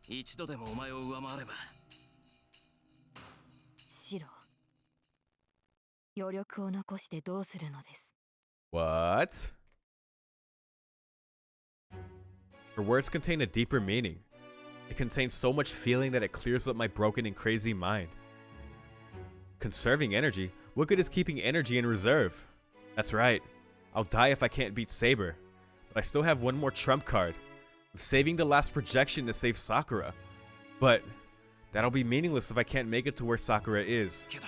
一度でもお前を上回れば。シロ、余力を残してどうするのです。What? Her words contain a deeper meaning. It contains so much feeling that it clears up my broken and crazy mind. Conserving energy? What good is keeping energy in reserve? That's right. I'll die if I can't beat Saber. but I still have one more trump card. I'm saving the last projection to save Sakura. But that'll be meaningless if I can't make it to where Sakura is. けど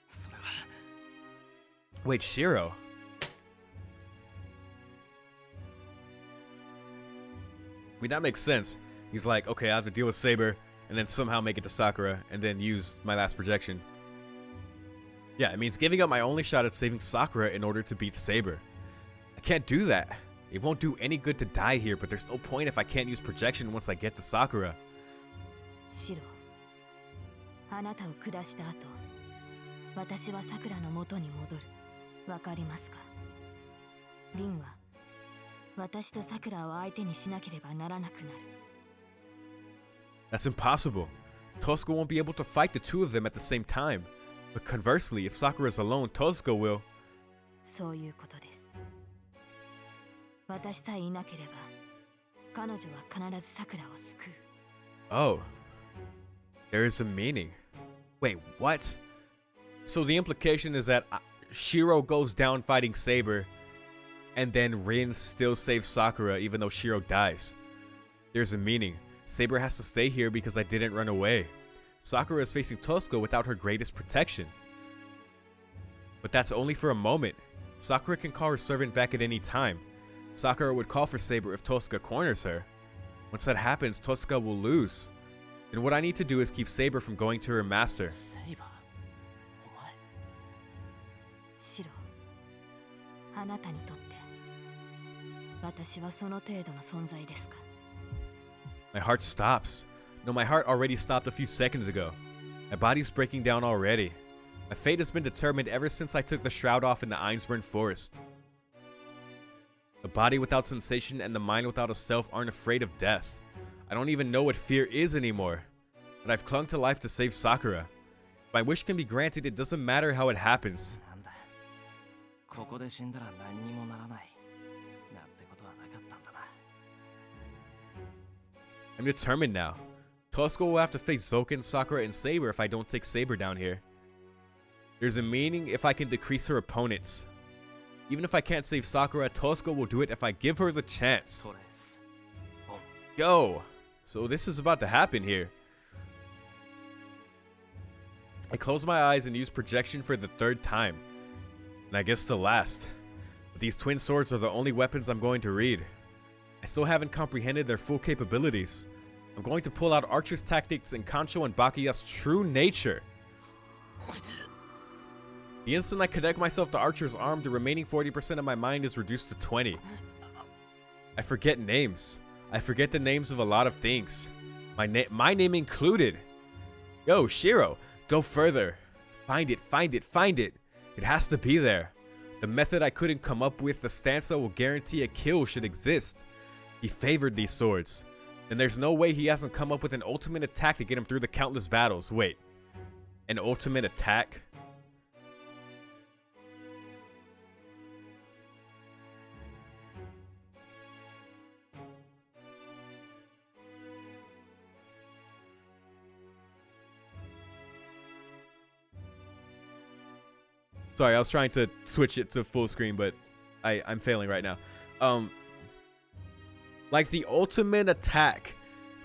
それは Wait, Shiro? I mean, that makes sense. He's like, okay, I have to deal with Saber, and then somehow make it to Sakura, and then use my last projection. Yeah, it means giving up my only shot at saving Sakura in order to beat Saber. I can't do that. It won't do any good to die here, but there's no point if I can't use projection once I get to Sakura. シロ、あなたを下した後、私は桜の元に戻る。わかりますか？リンは私と桜を相手にしなければならなくなる。That's impossible. Tosco won't be able to fight the two of them at the same time. But conversely, if Sakura's alone, Tosco will. そういうことです。私さえいなければ、彼女は必ず桜を救う。 Oh. There is a meaning. Wait, what? So the implication is that Shiro goes down fighting Saber, and then Rin still saves Sakura even though Shiro dies. There's a meaning. Saber has to stay here because I didn't run away. Sakura is facing Tosco without her greatest protection. But that's only for a moment. Sakura can call her servant back at any time. Sakura would call for Saber if Tosca corners her. Once that happens, Tosca will lose. And what I need to do is keep Saber from going to her master. セイバーお前シロ、あなたにとって私はその程度の存在ですか？ My heart stops. No, my heart already stopped a few seconds ago. My body's breaking down already. My fate has been determined ever since I took the shroud off in the Einsburn forest. The body without sensation and the mind without a self aren't afraid of death. I don't even know what fear is anymore. But I've clung to life to save Sakura. If my wish can be granted, it doesn't matter how it happens. なんだここで死んだら何にもならないなんてことはなかったんだな I'm determined now. Tosco will have to face Zouken, Sakura, and Saber if I don't take Saber down here. There's a meaning if I can decrease her opponents. Even if I can't save Sakura, Tosco will do it if I give her the chance. トレスオン Yo! So this is about to happen here. I close my eyes and use projection for the third time. And I guess the last. But these twin swords are the only weapons I'm going to read. I still haven't comprehended their full capabilities. I'm going to pull out Archer's tactics and Kancho and Bakuya's true nature. The instant I connect myself to Archer's arm, the remaining 40% of my mind is reduced to 20. I forget names. I forget the names of a lot of things. My name included. Yo, Shiro, go further. Find it, find it, find it. It has to be there. The method I couldn't come up with, the stance that will guarantee a kill, should exist. He favored these swords. And there's no way he hasn't come up with an ultimate attack to get him through the countless battles. Wait. An ultimate attack? Sorry, I was trying to switch it to full screen, but I'm failing right now. Like the ultimate attack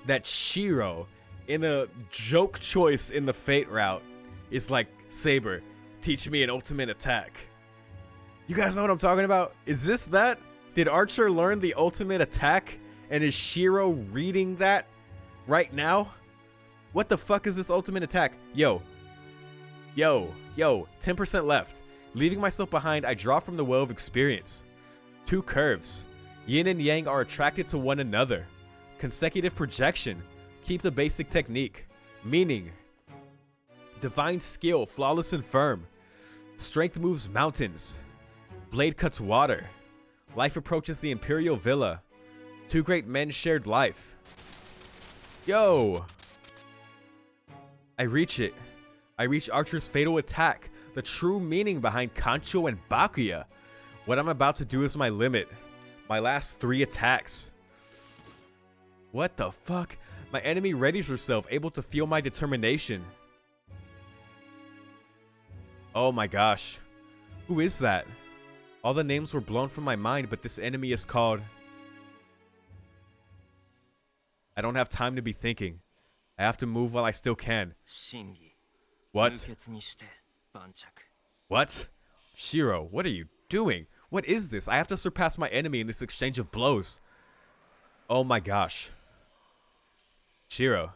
that Shiro, in a joke choice in the Fate route, is like, Saber, teach me an ultimate attack. You guys know what I'm talking about? Is this that? Did Archer learn the ultimate attack? And is Shiro reading that right now? What the fuck is this ultimate attack? Yo, 10% left. Leaving myself behind, I draw from the well of experience. 2 curves. Yin and Yang are attracted to one another. Consecutive projection. Keep the basic technique. Meaning. Divine skill, flawless and firm. Strength moves mountains. Blade cuts water. Life approaches the Imperial Villa. 2 great men shared life. Yo! I reach it. I reach Archer's fatal attack, the true meaning behind Kancho and Bakuya. What I'm about to do is my limit. My last 3 attacks. What the fuck? My enemy readies herself, able to feel my determination. Oh my gosh. Who is that? All the names were blown from my mind, but this enemy is called I don't have time to be thinking. I have to move while I still can. 真偽 What? 無血にして盤石 What? Shiro, what are you doing? What is this? I have to surpass my enemy in this exchange of blows. Oh my gosh. Shiro.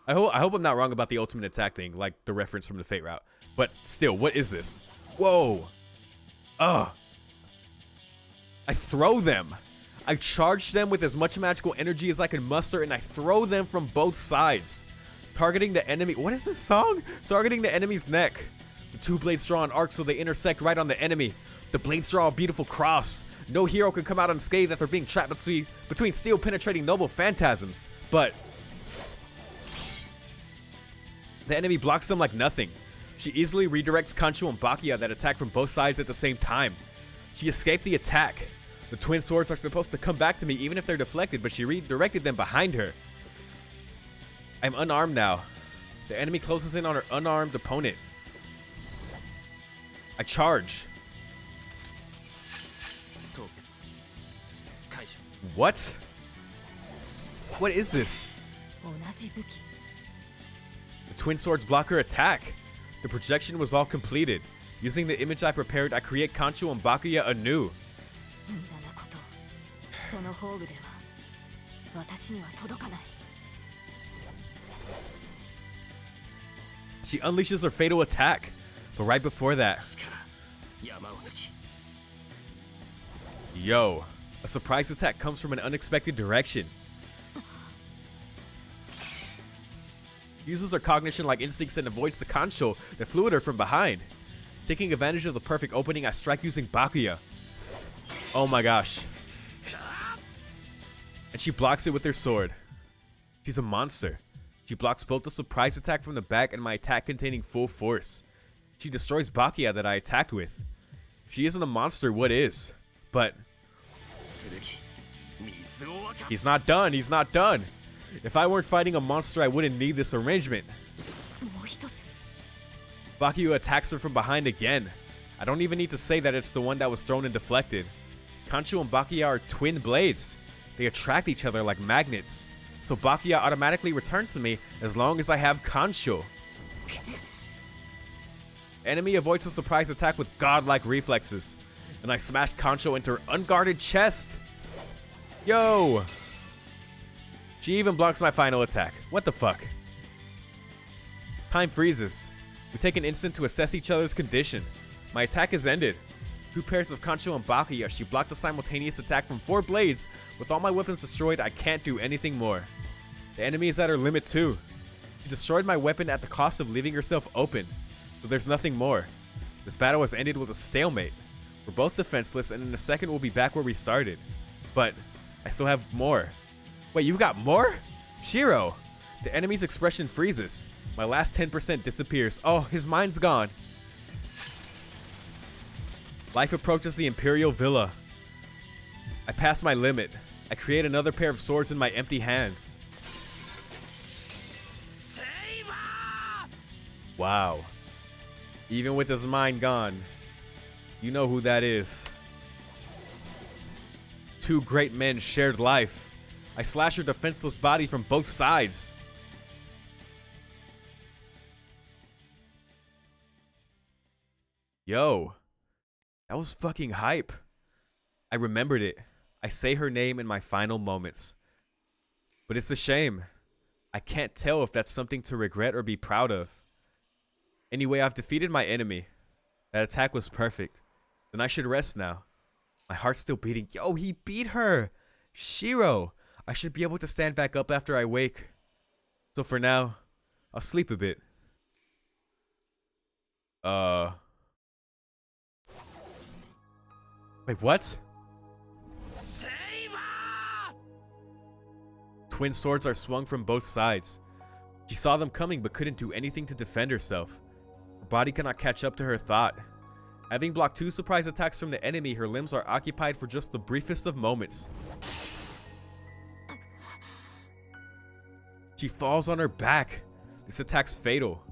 I hope I'm not wrong about the ultimate attack thing, like the reference from the Fate route. But still, what is this? Whoa. Ugh. I throw them. I charge them with as much magical energy as I can muster, and I throw them from both sides. Targeting the enemy. What is this song? Targeting the enemy's neck. The two blades draw an arc so they intersect right on the enemy. The blades draw a beautiful cross. No hero can come out unscathed after being trapped between steel-penetrating noble phantasms. But the enemy blocks them like nothing. She easily redirects Kancho and Bakuya that attack from both sides at the same time. She escaped the attack. The twin swords are supposed to come back to me even if they're deflected, but she redirected them behind her. I'm unarmed now. The enemy closes in on her unarmed opponent. I charge. 凍結解除 What? What is this? 同じ武器 The twin swords block her attack. The projection was all completed. Using the image I prepared, I create Kancho and Bakuya anew. 無駄なことその宝具では私には届かない She unleashes her fatal attack. But right before that, 足から山を抜き yo, a surprise attack comes from an unexpected direction. Uses her cognition like instincts and avoids the Kancho that flew at her from behind. Taking advantage of the perfect opening, I strike using Bakuya. Oh my gosh. And she blocks it with her sword. She's a monster. She blocks both the surprise attack from the back and my attack containing full force. She destroys Bakuya that I attacked with. If she isn't a monster, what is? But 剣水を分か he's not done. He's not done. If I weren't fighting a monster, I wouldn't need this arrangement. もう一つ Bakuya attacks her from behind again. I don't even need to say that it's the one that was thrown and deflected. Kancho and Bakuya are twin blades. They attract each other like magnets. So Bakuya automatically returns to me as long as I have Kancho. Enemy avoids a surprise attack with godlike reflexes. And I smash Kancho into her unguarded chest. Yo! She even blocks my final attack. What the fuck? Time freezes. We take an instant to assess each other's condition. My attack is ended. Two pairs of Kancho and Bakuya. She blocked a simultaneous attack from 4 blades. With all my weapons destroyed, I can't do anything more. The enemy is at her limit too. She destroyed my weapon at the cost of leaving herself open. So there's nothing more. This battle has ended with a stalemate. We're both defenseless, and in a second we'll be back where we started. But I still have more. Wait, you've got more? Shiro! The enemy's expression freezes. My last 10% disappears. Oh, his mind's gone. Life approaches the Imperial Villa. I pass my limit. I create another pair of swords in my empty hands. Saber! Wow. Even with his mind gone, you know who that is. Two great men shared life. I slash her defenseless body from both sides. Yo, that was fucking hype. I remembered it. I say her name in my final moments. But it's a shame. I can't tell if that's something to regret or be proud of. Anyway, I've defeated my enemy. That attack was perfect. Then I should rest now. My heart's still beating. Yo, he beat her! Shiro! I should be able to stand back up after I wake. So for now, I'll sleep a bit. Wait, what? Saber! Twin swords are swung from both sides. She saw them coming but couldn't do anything to defend herself. Her body cannot catch up to her thought. Having blocked 2 surprise attacks from the enemy, her limbs are occupied for just the briefest of moments. She falls on her back. This attack's fatal.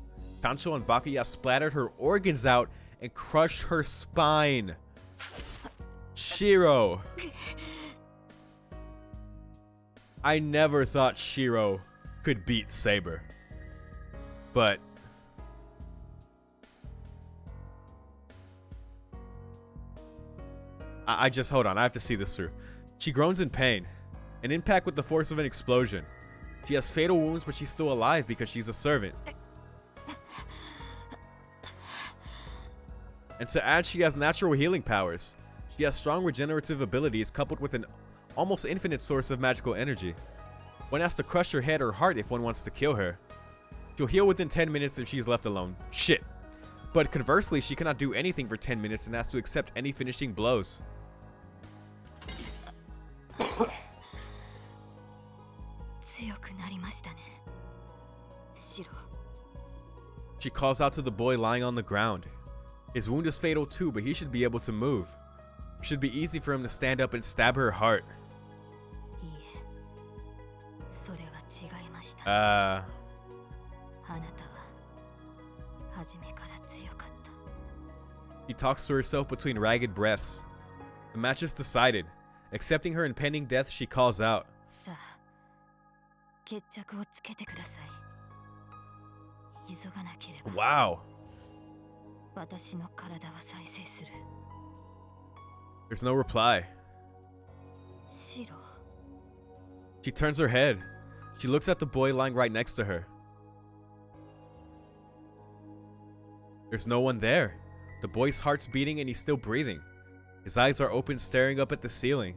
Kancho and Bakuya splattered her organs out and crushed her spine. Shiro. I never thought Shiro could beat Saber. But I just, hold on, I have to see this through. She groans in pain. An impact with the force of an explosion. She has fatal wounds, but she's still alive because she's a servant. And to add, she has natural healing powers. She has strong regenerative abilities coupled with an almost infinite source of magical energy. One has to crush her head or heart if one wants to kill her. She'll heal within 10 minutes if she's left alone. Shit. But conversely, she cannot do anything for 10 minutes and has to accept any finishing blows. She calls out to the boy lying on the ground. His wound is fatal too, but he should be able to move. It should be easy for him to stand up and stab her heart. She talks to herself between ragged breaths. The match is decided. Accepting her impending death, she calls out. Wow. There's no reply. She turns her head. She looks at the boy lying right next to her. There's no one there. The boy's heart's beating and he's still breathing. His eyes are open, staring up at the ceiling.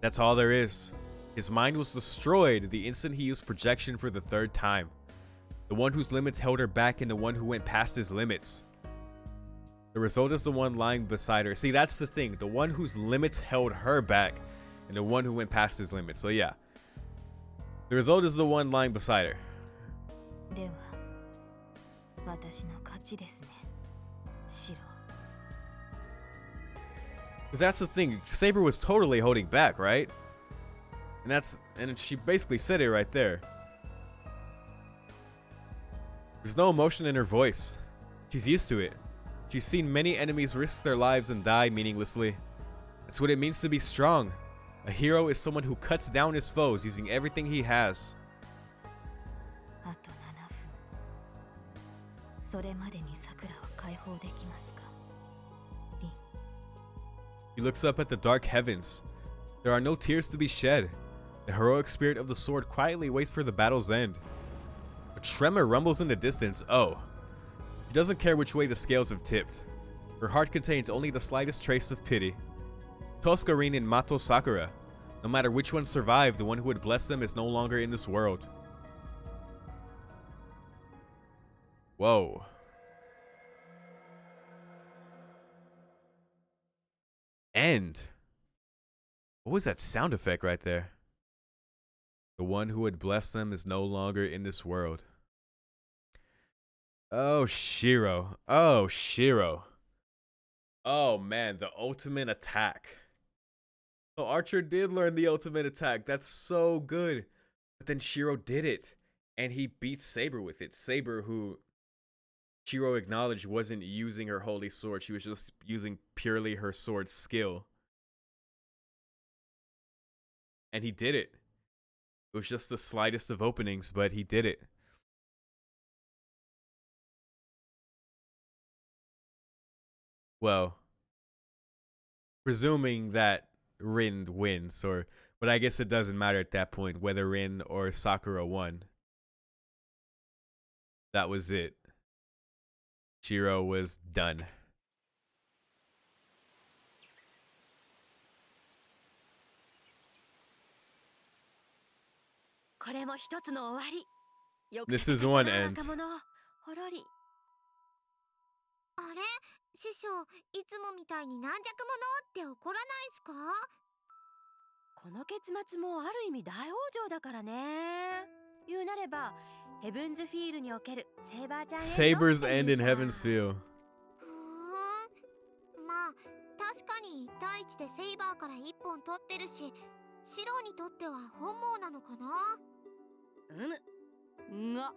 That's all there is. His mind was destroyed the instant he used projection for the third time. The one whose limits held her back and the one who went past his limits. The result is the one lying beside her. See, that's the thing. The one whose limits held her back and the one who went past his limits. So yeah. The result is the one lying beside her. Because that's the thing. Saber was totally holding back, right? And she basically said it right there. There's no emotion in her voice. She's used to it. She's seen many enemies risk their lives and die meaninglessly. That's what it means to be strong. A hero is someone who cuts down his foes using everything he has. He looks up at the dark heavens. There are no tears to be shed. The heroic spirit of the sword quietly waits for the battle's end. A tremor rumbles in the distance. Oh. She doesn't care which way the scales have tipped. Her heart contains only the slightest trace of pity. Toscarin and Mato Sakura. No matter which one survived, the one who would bless them is no longer in this world. Whoa. End. What was that sound effect right there? The one who would bless them is no longer in this world. Oh, Shiro. Oh, Shiro. Oh, man. The ultimate attack. So Archer did learn the ultimate attack. That's so good. But then Shiro did it. And he beat Saber with it. Saber, who Shiro acknowledged wasn't using her holy sword. She was just using purely her sword skill. And he did it. It was just the slightest of openings, but he did it. Well, presuming that Rin wins, but I guess it doesn't matter at that point whether Rin or Sakura won. That was it. Shiro was done. This is one end. あれ師匠いつもみたいに軟弱者って怒らないすかこの結末もある意味大往生だからね言うなればヘブンズフィールにおけるセイバーちゃん Saber's end in Heaven's Feel まあ確かに1対1でセイバーから1本取ってるしシロにとっては本望なのかなが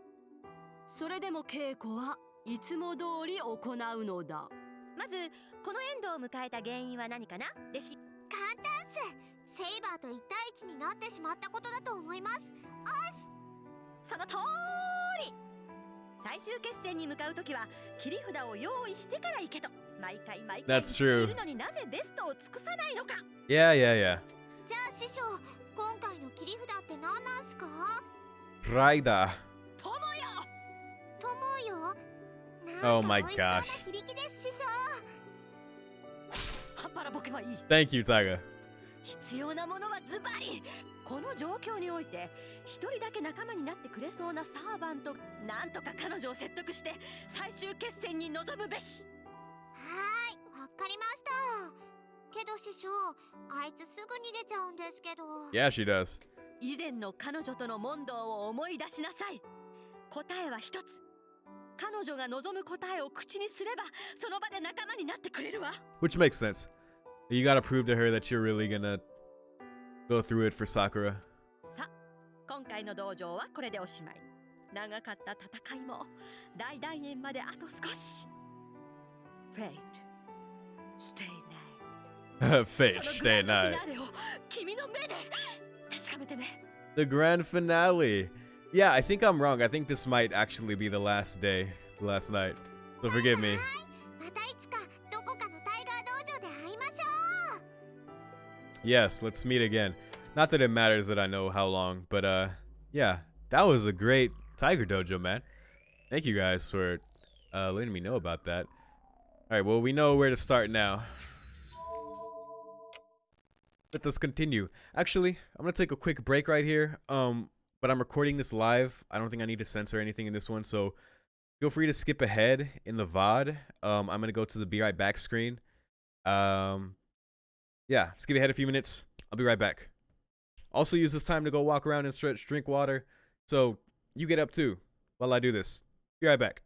それでも稽古はいつも通り行うのだまずこのエンドを迎えた原因は何かな弟子簡単っすセイバーと1対1になってしまったことだと思います。その通り。最終決戦に向かうときは切り札を用意してから行けと毎回言 That's ってい true. るのになぜベストを尽くさないのか。 Yeah, yeah, yeah. じゃあ師匠、今回の切り札って何なんすか？ Raida. 友よ。友よ。 Oh なん my か美味しそうな gosh. 響きです、師匠。はっぱらボケはいい。 Thank you, Taiga. 必要なものはズバリ。この状況において一人だけ仲間になってくれそうなサーバント、なんとか彼女を説得して最終決戦に臨むべし。はーい、わかりました。けど師匠、あいつすぐに出ちゃうんですけど。 Yeah, she does. 以前の彼女との問答を思い出しなさい。答えは一つ。彼女が望む答えを口にすればその場で仲間になってくれるわ。 Which makes sense. You gotta prove to her that you're really gonna go through it for Sakura. さあ、今回の道場はこれでおしまい。長かった戦いも大団円まであと少し。Fate, stay night. Fate, そのグ stay ランドフィ night. ナーレを君の目で確かめてね。 The grand finale. Yeah, I think I'm wrong. I think this might actually be the last day, the last night. So forgive me. またいつかどこかのタイガー道場で会いましょう。 Yes, let's meet again. Not that it matters that I know how long, but yeah, that was a great Tiger Dojo, man. Thank you guys for letting me know about that. All right, well, we know where to start now. Let us continue. Actually, I'm gonna take a quick break right here. But I'm recording this live. I don't think I need to censor anything in this one, so feel free to skip ahead in the VOD. I'm gonna go to the be right back screen. Yeah, skip ahead a few minutes. I'll be right back. Also use this time to go walk around and stretch, drink water. So you get up too while I do this. Be right back.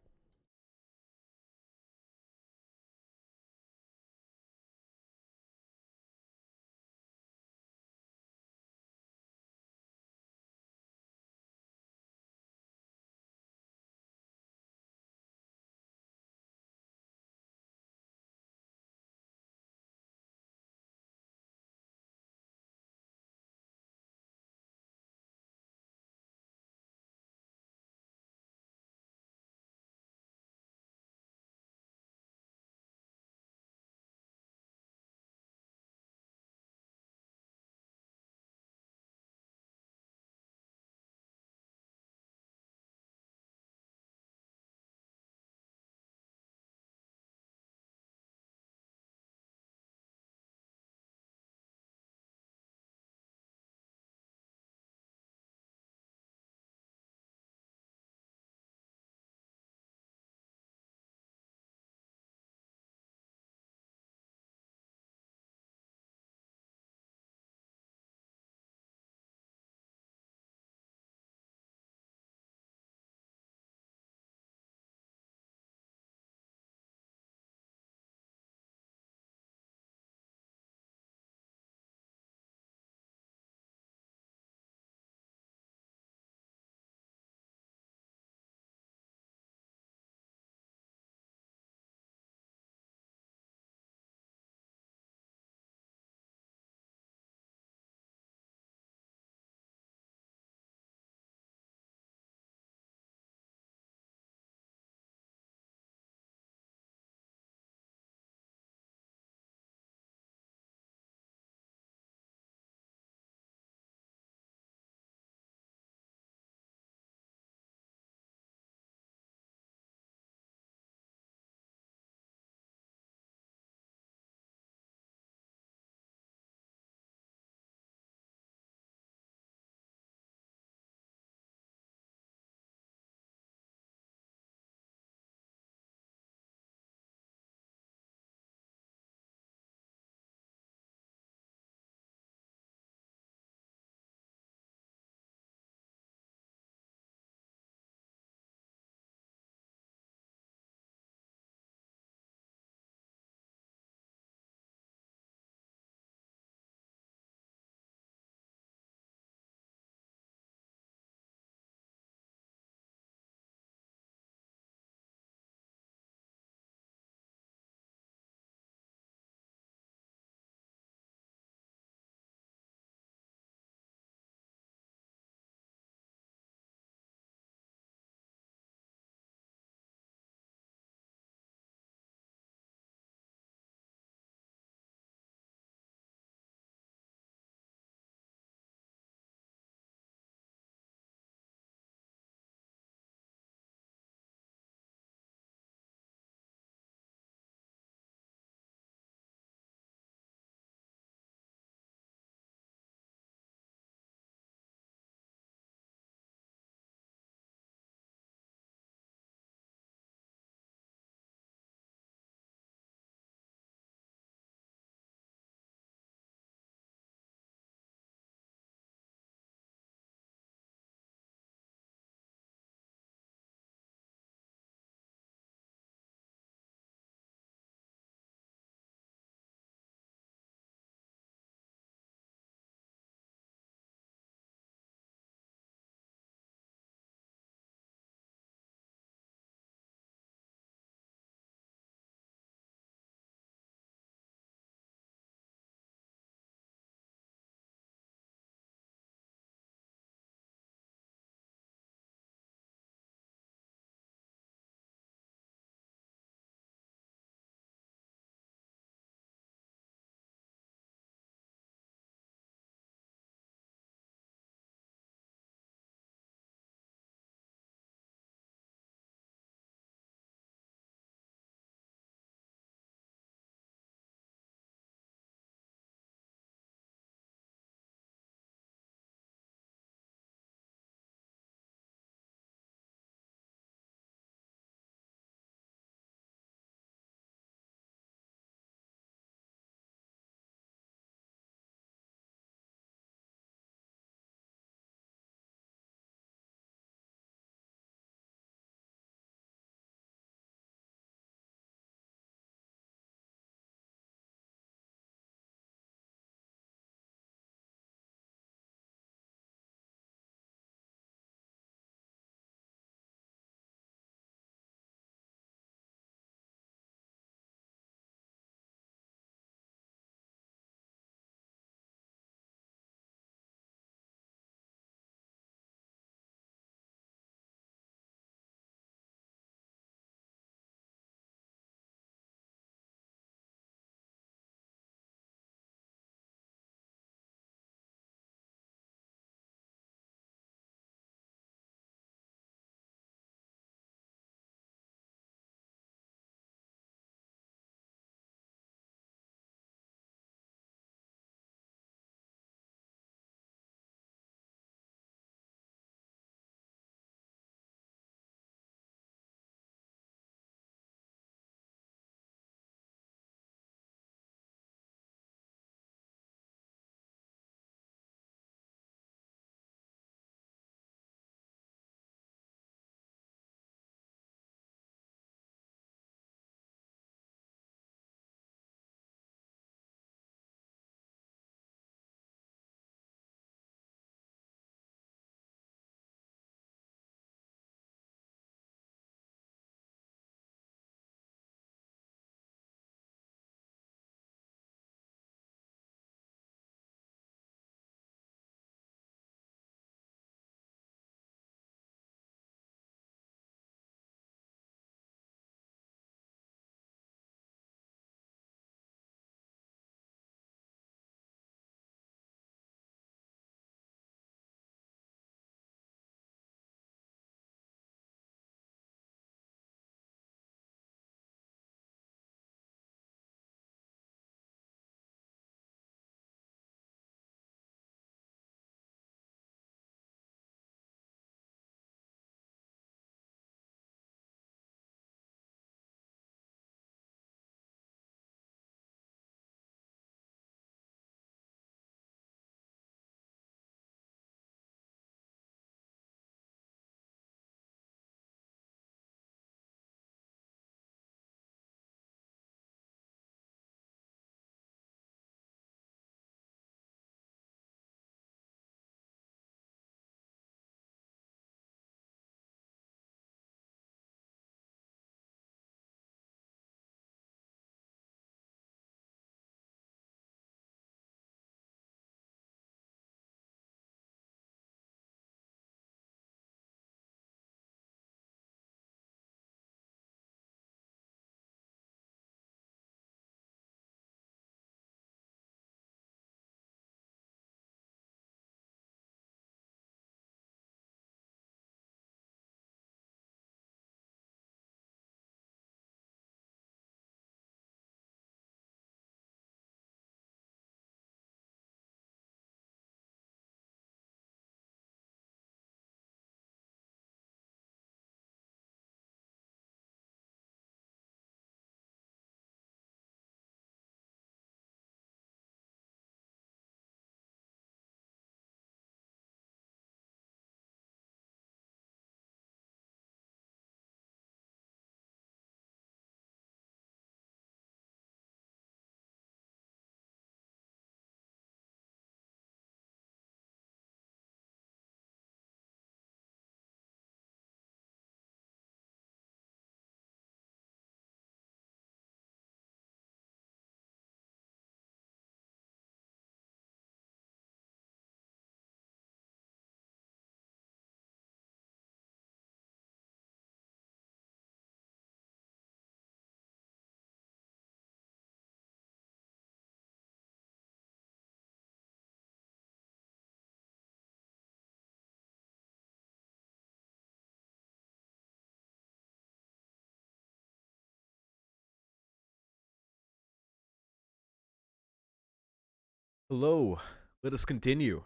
Hello. Let us continue.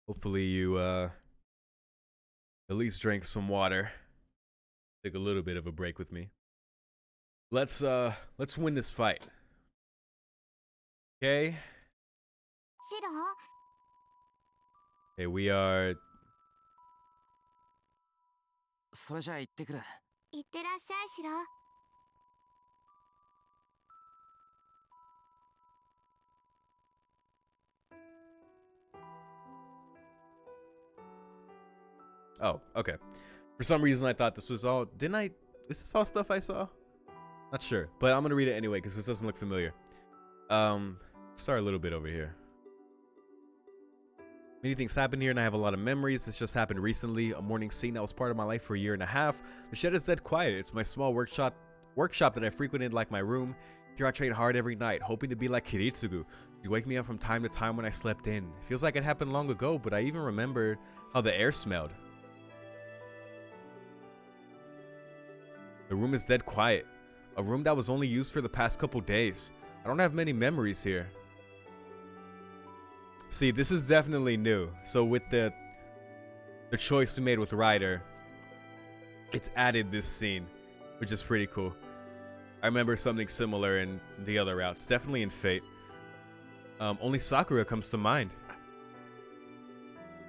Hopefully you at least drank some water. Take a little bit of a break with me. Let's win this fight. Okay? シロ Okay, we are それじゃあ行ってくる。いってらっしゃいシロ Oh, okay. For some reason I thought this was all is this all stuff I saw? Not sure. But I'm gonna read it anyway because this doesn't look familiar. Start a little bit over here. Many things happened here and I have a lot of memories. This just happened recently. A morning scene that was part of my life for a year and a half. The shed is dead quiet. It's my small workshop that I frequented like my room. Here I train hard every night, hoping to be like Kiritsugu. She'd wake me up from time to time when I slept in. It feels like it happened long ago, but I even remember how the air smelled. The room is dead quiet. A room that was only used for the past couple days. I don't have many memories here. See, this is definitely new. So with the choice we made with Ryder, it's added this scene, which is pretty cool. I remember something similar in the other routes. Definitely in Fate. Only Sakura comes to mind.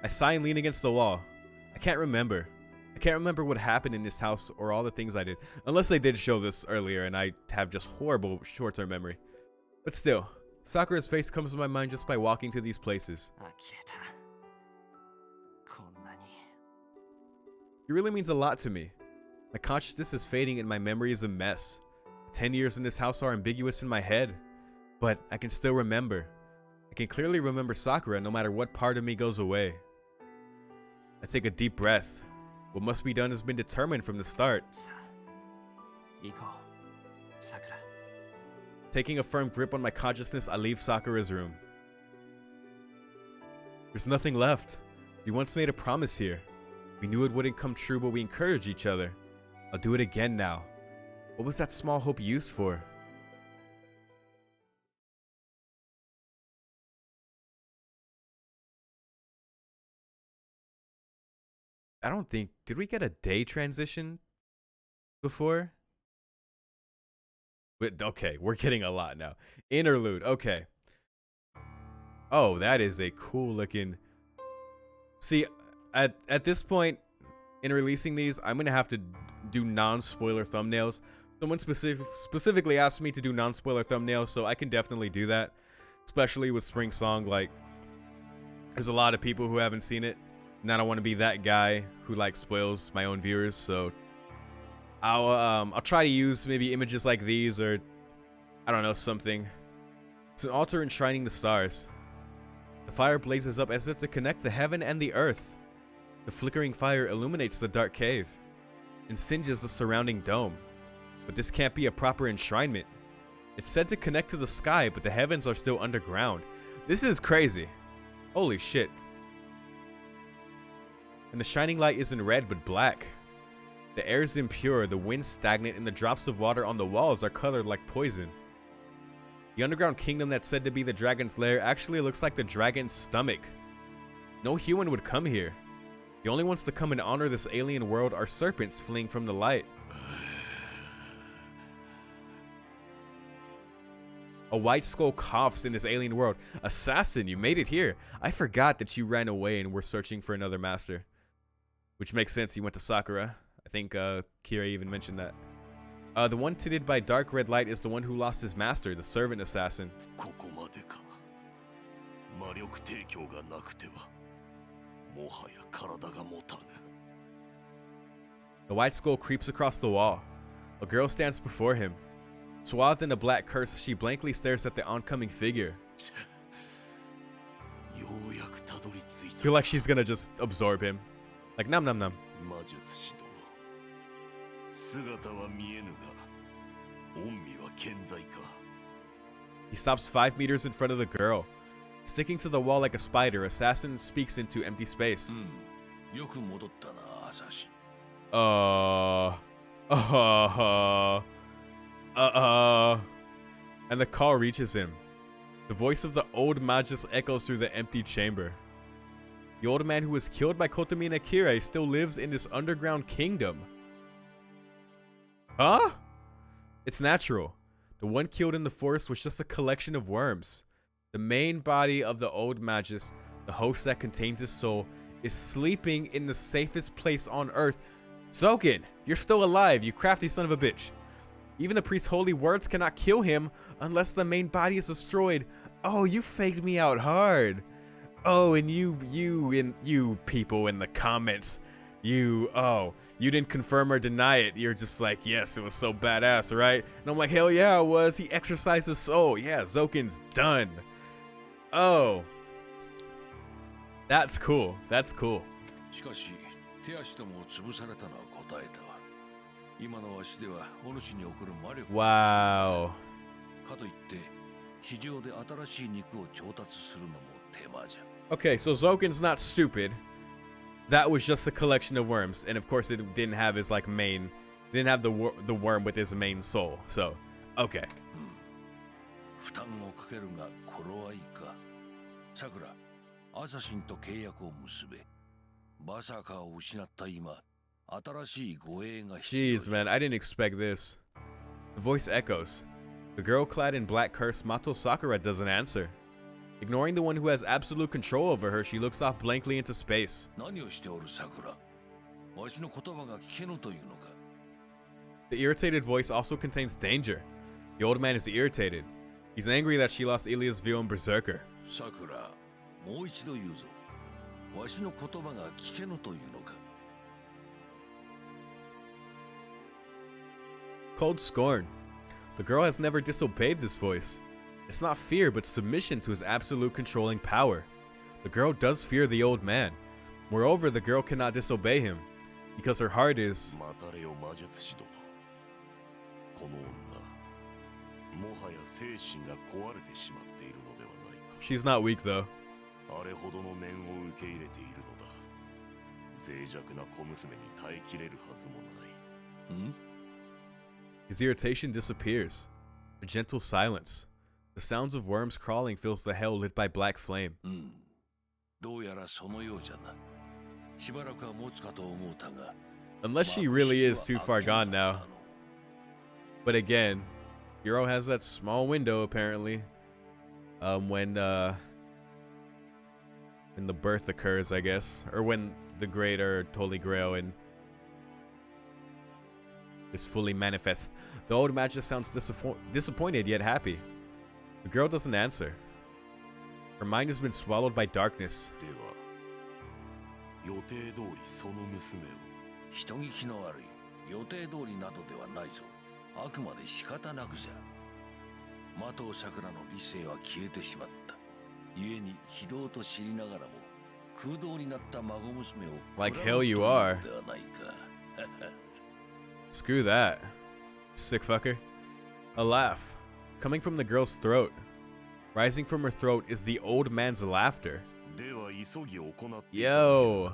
I sigh and lean against the wall. I can't remember. I can't remember what happened in this house or all the things I did. Unless they did show this earlier and I have just horrible short-term memory. But still, Sakura's face comes to my mind just by walking to these places. あ、切れた。こんなに。 It really means a lot to me. My consciousness is fading and my memory is a mess. 10 years in this house are ambiguous in my head. But I can still remember. I can clearly remember Sakura no matter what part of me goes away. I take a deep breath. What must be done has been determined from the start. さあ、行こう。さくら。 Taking a firm grip on my consciousness, I leave Sakura's room. There's nothing left. We once made a promise here. We knew it wouldn't come true, but we encouraged each other. I'll do it again now. What was that small hope used for? I don't think... Did we get a day transition before? Okay, we're getting a lot now. Interlude, okay. Oh, that is a cool looking... See, at this point, in releasing these, I'm going to have to do non-spoiler thumbnails. Someone specifically asked me to do non-spoiler thumbnails, so I can definitely do that. Especially with Spring Song, like... There's a lot of people who haven't seen it. And I don't want to be that guy who like spoils my own viewers, so I'll try to use maybe images like these or I don't know, something. It's an altar enshrining the stars. The fire blazes up as if to connect the heaven and the earth. The flickering fire illuminates the dark cave and singes the surrounding dome. But this can't be a proper enshrinement. It's said to connect to the sky, but the heavens are still underground. This is crazy. Holy shit. And the shining light isn't red, but black. The air is impure, the wind stagnant, and the drops of water on the walls are colored like poison. The underground kingdom that's said to be the dragon's lair actually looks like the dragon's stomach. No human would come here. The only ones to come and honor this alien world are serpents fleeing from the light. A white skull coughs in this alien world. Assassin, you made it here. I forgot that you ran away and were searching for another master. Which makes sense, he went to Sakura. I think Kira even mentioned that. The one tinted by dark red light is the one who lost his master, the servant assassin. The white skull creeps across the wall. A girl stands before him. Swathed in a black curse, she blankly stares at the oncoming figure. I feel like she's gonna just absorb him. Like, nom nom nom. He stops 5 meters in front of the girl. Sticking to the wall like a spider, Assassin speaks into empty space. And the call reaches him. The voice of the old Magus echoes through the empty chamber. The old man who was killed by Kotomi and Akira still lives in this underground kingdom. Huh? It's natural. The one killed in the forest was just a collection of worms. The main body of the old Magus, the host that contains his soul, is sleeping in the safest place on earth. Zouken, you're still alive, you crafty son of a bitch. Even the priest's holy words cannot kill him unless the main body is destroyed. Oh, you faked me out hard. Oh, and you people in the comments, you didn't confirm or deny it. You're just like, yes, it was so badass, right? And I'm like, hell yeah, it was. He exercised his soul. Yeah, Zouken's done. Oh, that's cool. That's cool. Wow. Okay, so Zouken's not stupid. That was just a collection of worms, and of course it didn't have his like main, didn't have the worm with his main soul. So, okay. Jeez, man, I didn't expect this. The voice echoes. The girl clad in black curse, Mato Sakura, doesn't answer. Ignoring the one who has absolute control over her, she looks off blankly into space. The irritated voice also contains danger. The old man is irritated. He's angry that she lost Ilia's view in Berserker. Sakura, cold scorn. The girl has never disobeyed this voice. It's not fear, but submission to his absolute controlling power. The girl does fear the old man. Moreover, the girl cannot disobey him, because her heart is... She's not weak, though. His irritation disappears. A gentle silence. The sounds of worms crawling fills the hell lit by black flame. Unless she really is too far gone now. But again, YORO has that small window apparently. When the birth occurs, I guess, or when the Great or Holy Grail and is fully manifest. The old Magus sounds disappointed yet happy. The girl doesn't answer. Her mind has been swallowed by darkness. Like hell you are. Screw that. Sick fucker. A laugh. Coming from the girl's throat. Rising from her throat is the old man's laughter. Yo.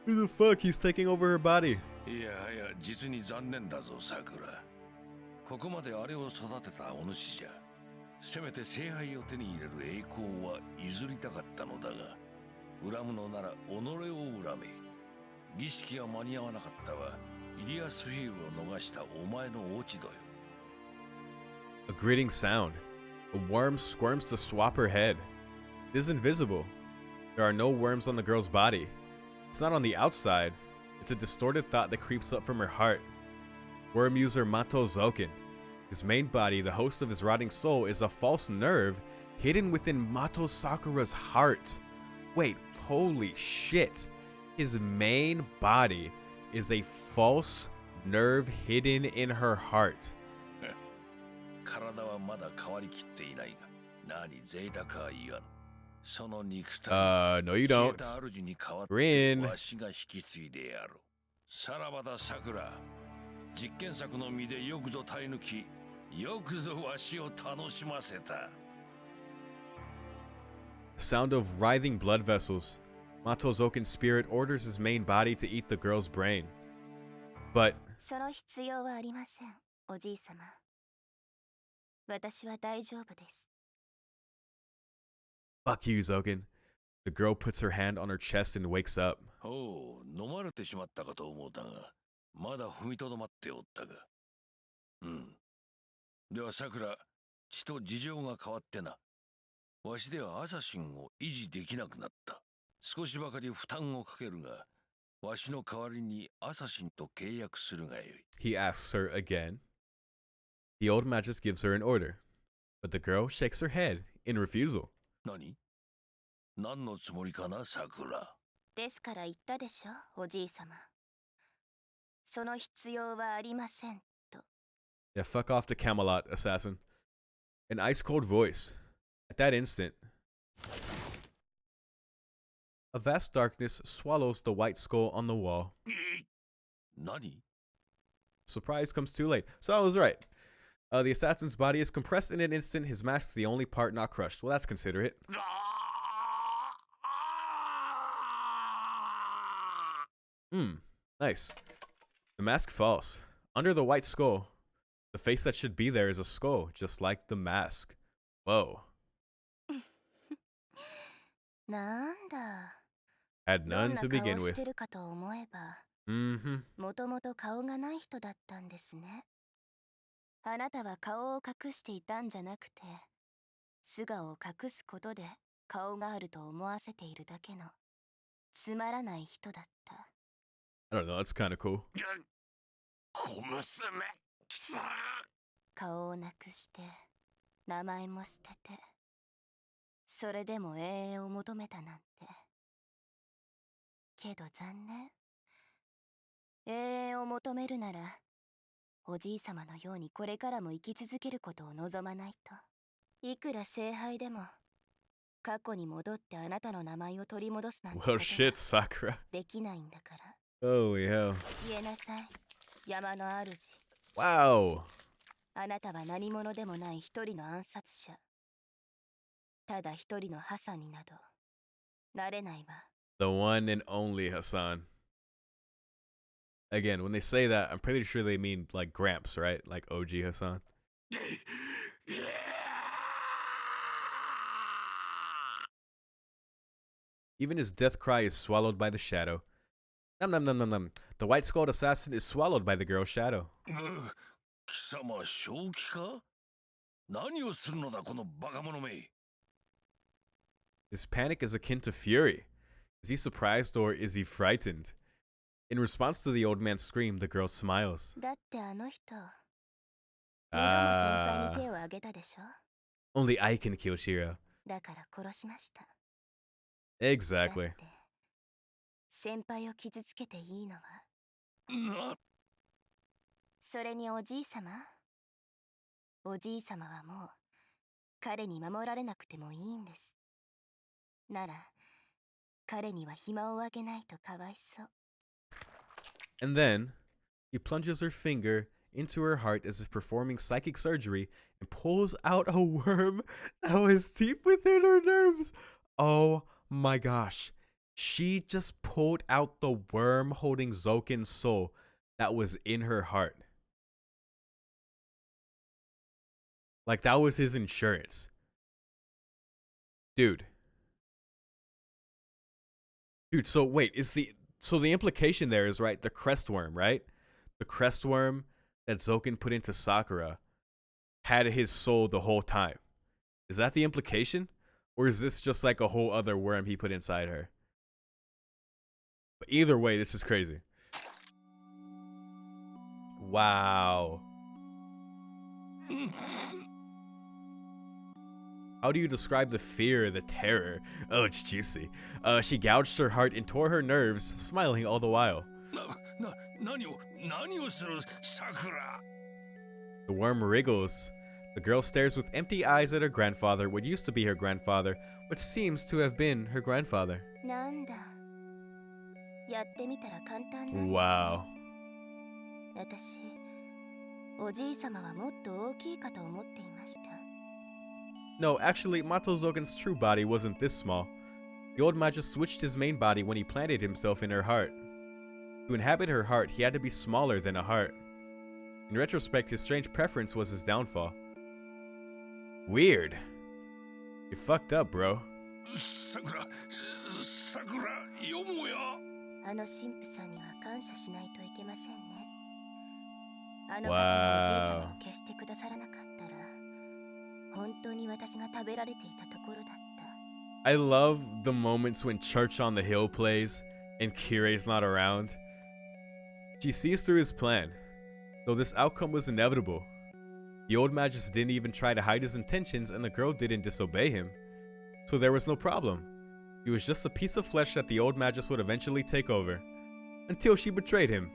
Who the fuck? He's taking over her body. ここまであれを育てたお主じゃ。せめて聖杯を手に入れる栄光は譲りたかったのだが、恨むのなら己を恨め。儀式が間に合わなかったは、イリアスフィールを逃したお前の落ち度よ。A gritting sound. A worm squirms to swap her head. It is invisible. There are no worms on the girl's body. It's not on the outside. It's a distorted thought that creeps up from her heart. Worm user Mato Zouken. His main body, the host of his rotting soul, is a false nerve hidden within Mato Sakura's heart. Wait, holy shit. His main body is a false nerve hidden in her heart. 体はまだ変わりきっていないが、何贅沢か言わん。その肉体、no you don't. 消えた主に代わって Rin. わしが引き継いでやる。さらばだ桜。実験作の身でよくぞ耐え抜き、よくぞわしを楽しませた。Sound of writhing blood vessels. Mato Zouken's spirit orders his main body to eat the girl's brain. But その必要はありません、おじいさま。私は大丈夫です。 fuck you, Zouken. The girl puts her hand on her chest and wakes up. おう、飲まれてしまったかと思うたが、まだ踏みとどまっておったが。うん。では、さくら、ちと事情が変わってな。わしではアサシンを維持できなくなった。少しばかり負担をかけるが、わしの代わりにアサシンと契約するがよい。He asks her again. The old man just gives her an order, but the girl shakes her head in refusal. 何？何のつもりかな、さくら。ですから言ったでしょ、おじいさま。その必要はありませんと。 Yeah, fuck off to Camelot, assassin. An ice cold voice. At that instant, a vast darkness swallows the white skull on the wall. 何？ Surprise comes too late. So I was right. The assassin's body is compressed in an instant, his mask the only part not crushed. Well, that's considerate. Nice. The mask falls. Under the white skull, the face that should be there is a skull, just like the mask. Whoa. なんだ。 Had どん none な to 顔 begin をし with. てるかと思えば、 Mm-hmm. もともと顔がない人だったんですね。あなたは顔を隠していたんじゃなくて、素顔を隠すことで顔があると思わせているだけのつまらない人だった。 I don't know, that's kind of cool. 小娘、きさ。顔をなくして名前も捨てて、それでも永遠を求めたなんて。けど残念。永遠を求めるなら、おじいさまのようにこれからも生き続けることを望まないと。いくら聖杯でも過去に戻ってあなたの名前を取り戻すなんてこと Well, は shit, Sakura. できないんだから。 Holy hell. 言えなさい、山の主。 Wow. あなたは何者でもない一人の暗殺者。ただ一人のハサンになどなれないわ。 The one and only Hassan. Again, when they say that, I'm pretty sure they mean like Gramps, right? Like OG Hassan. Even his death cry is swallowed by the shadow. Num num num num num. The white skulled assassin is swallowed by the girl's shadow. 貴様、正気か？何をするのだ、このバカ者め。 His panic is akin to fury. Is he surprised or is he frightened? In response to the old man's scream, the girl smiles. だってあの人、二度も先輩に手を挙げたでしょ。 Only I can kill Shiro. だから殺しました。 Exactly. だって先輩を傷つけていいのは、な、それにおじいさま。おじいさまはもう彼に守られなくてもいいんです。なら彼には暇をあげないとかわいそう。 And then, he plunges her finger into her heart as if performing psychic surgery and pulls out a worm that was deep within her nerves. Oh my gosh. She just pulled out the worm holding Zouken's soul that was in her heart. Like that was his insurance. Dude, so wait, so the implication there is, right, the crest worm, right? The crest worm that Zouken put into Sakura had his soul the whole time. Is that the implication? Or is this just like a whole other worm he put inside her? But either way, this is crazy. Wow. How do you describe the fear, the terror? Oh, it's juicy. She gouged her heart and tore her nerves, smiling all the while. 何をする、さくら。 The worm wriggles. The girl stares with empty eyes at her grandfather, what used to be her grandfather, what seems to have been her grandfather. なんだ。やってみたら簡単なんですね。 Wow. 私、おじいさまはもっと大きいかと思っていました。No, actually, Mato Zouken's true body wasn't this small. The old man just switched his main body when he planted himself in her heart. To inhabit her heart, he had to be smaller than a heart. In retrospect, his strange preference was his downfall. Weird. You fucked up, bro. Sakura, Sakura, よもや。あの神父さんには感謝しないといけませんね。あの方がおじい様を消してくださらなかったら、本当に私が食べられていたところだった。I love the moments when Church on the Hill plays and Kirei's not around. She sees through his plan, though this outcome was inevitable. The old man just didn't even try to hide his intentions, and the girl didn't disobey him. So there was no problem. He was just a piece of flesh that the old magus would eventually take over. Until she betrayed him.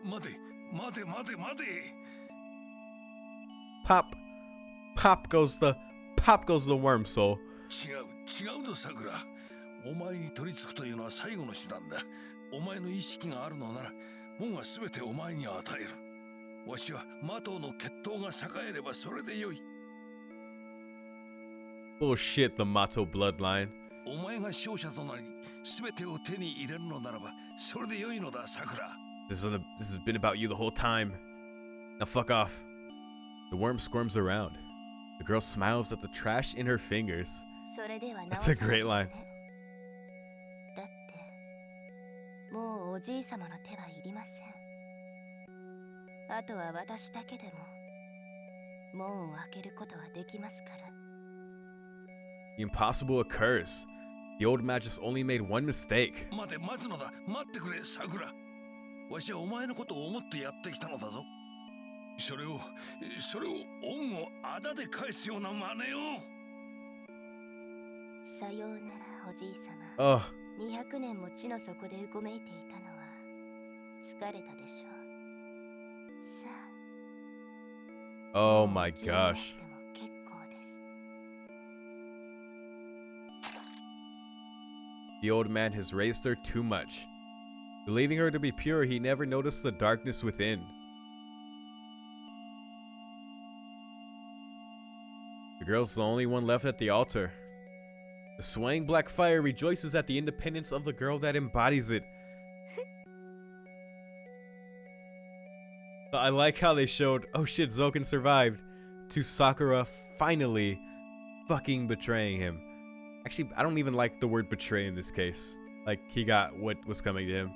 待て、待て、待て、待て。Pop. Pop goes the worm soul. 違うぞ、さくら。お前に取り付くというのは最後の手段だ。お前の意識があるのなら、門は全てお前に与える。わしは魔党の血統が栄えればそれでよい。Bullshit, the Mato bloodline. お前が勝者となり、全てを手に入れるのならば、それでよいのだ、さくら。This has been about you the whole time. Now fuck off. The worm squirms around. The girl smiles at the trash in her fingers. That's a great line. だってもうおじい様の手はいりません。あとは私だけでも門を開けることはできますから。The impossible occurs. The old magus only made one mistake. 待て、待つのだ。待ってくれ、さくら。わしはお前のことを思ってやってきたのだぞ。それを恩をあだで返すような真似を。さようなら、おじい様。Oh. 200年も地の底でうごめいていたのは疲れたでしょう。さあ。Oh my gosh. The old man has raised her too much. Believing her to be pure, he never noticed the darkness within. The girl's the only one left at the altar. The swaying black fire rejoices at the independence of the girl that embodies it. I like how they showed, oh shit, Zouken survived, to Sakura finally fucking betraying him. Actually, I don't even like the word betray in this case. Like, he got what was coming to him.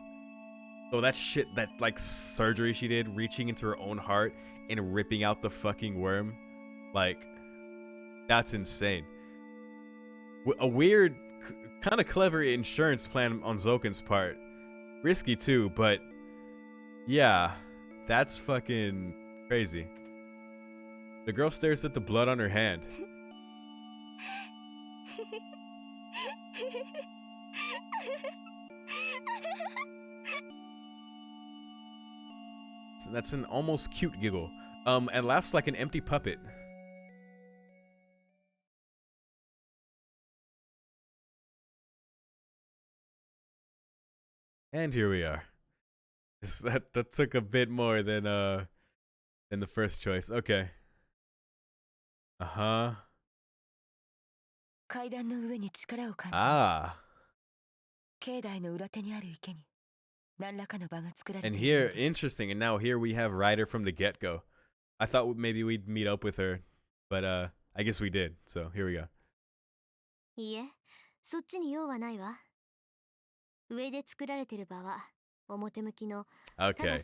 So that shit, that like surgery she did, reaching into her own heart and ripping out the fucking worm, like, that's insane. A weird, kind of clever insurance plan on Zouken's part. Risky too, but yeah, that's fucking crazy. The girl stares at the blood on her hand. So that's an almost cute giggle. And laughs like an empty puppet. And here we are. That took a bit more than the first choice. Okay. Uh-huh. Ah. And here, interesting, and now here we have Ryder from the get-go. I thought maybe we'd meet up with her, but I guess we did, so here we go. いいえ、そっちに用はないわ。上で作られてる場は表向きの Okay. And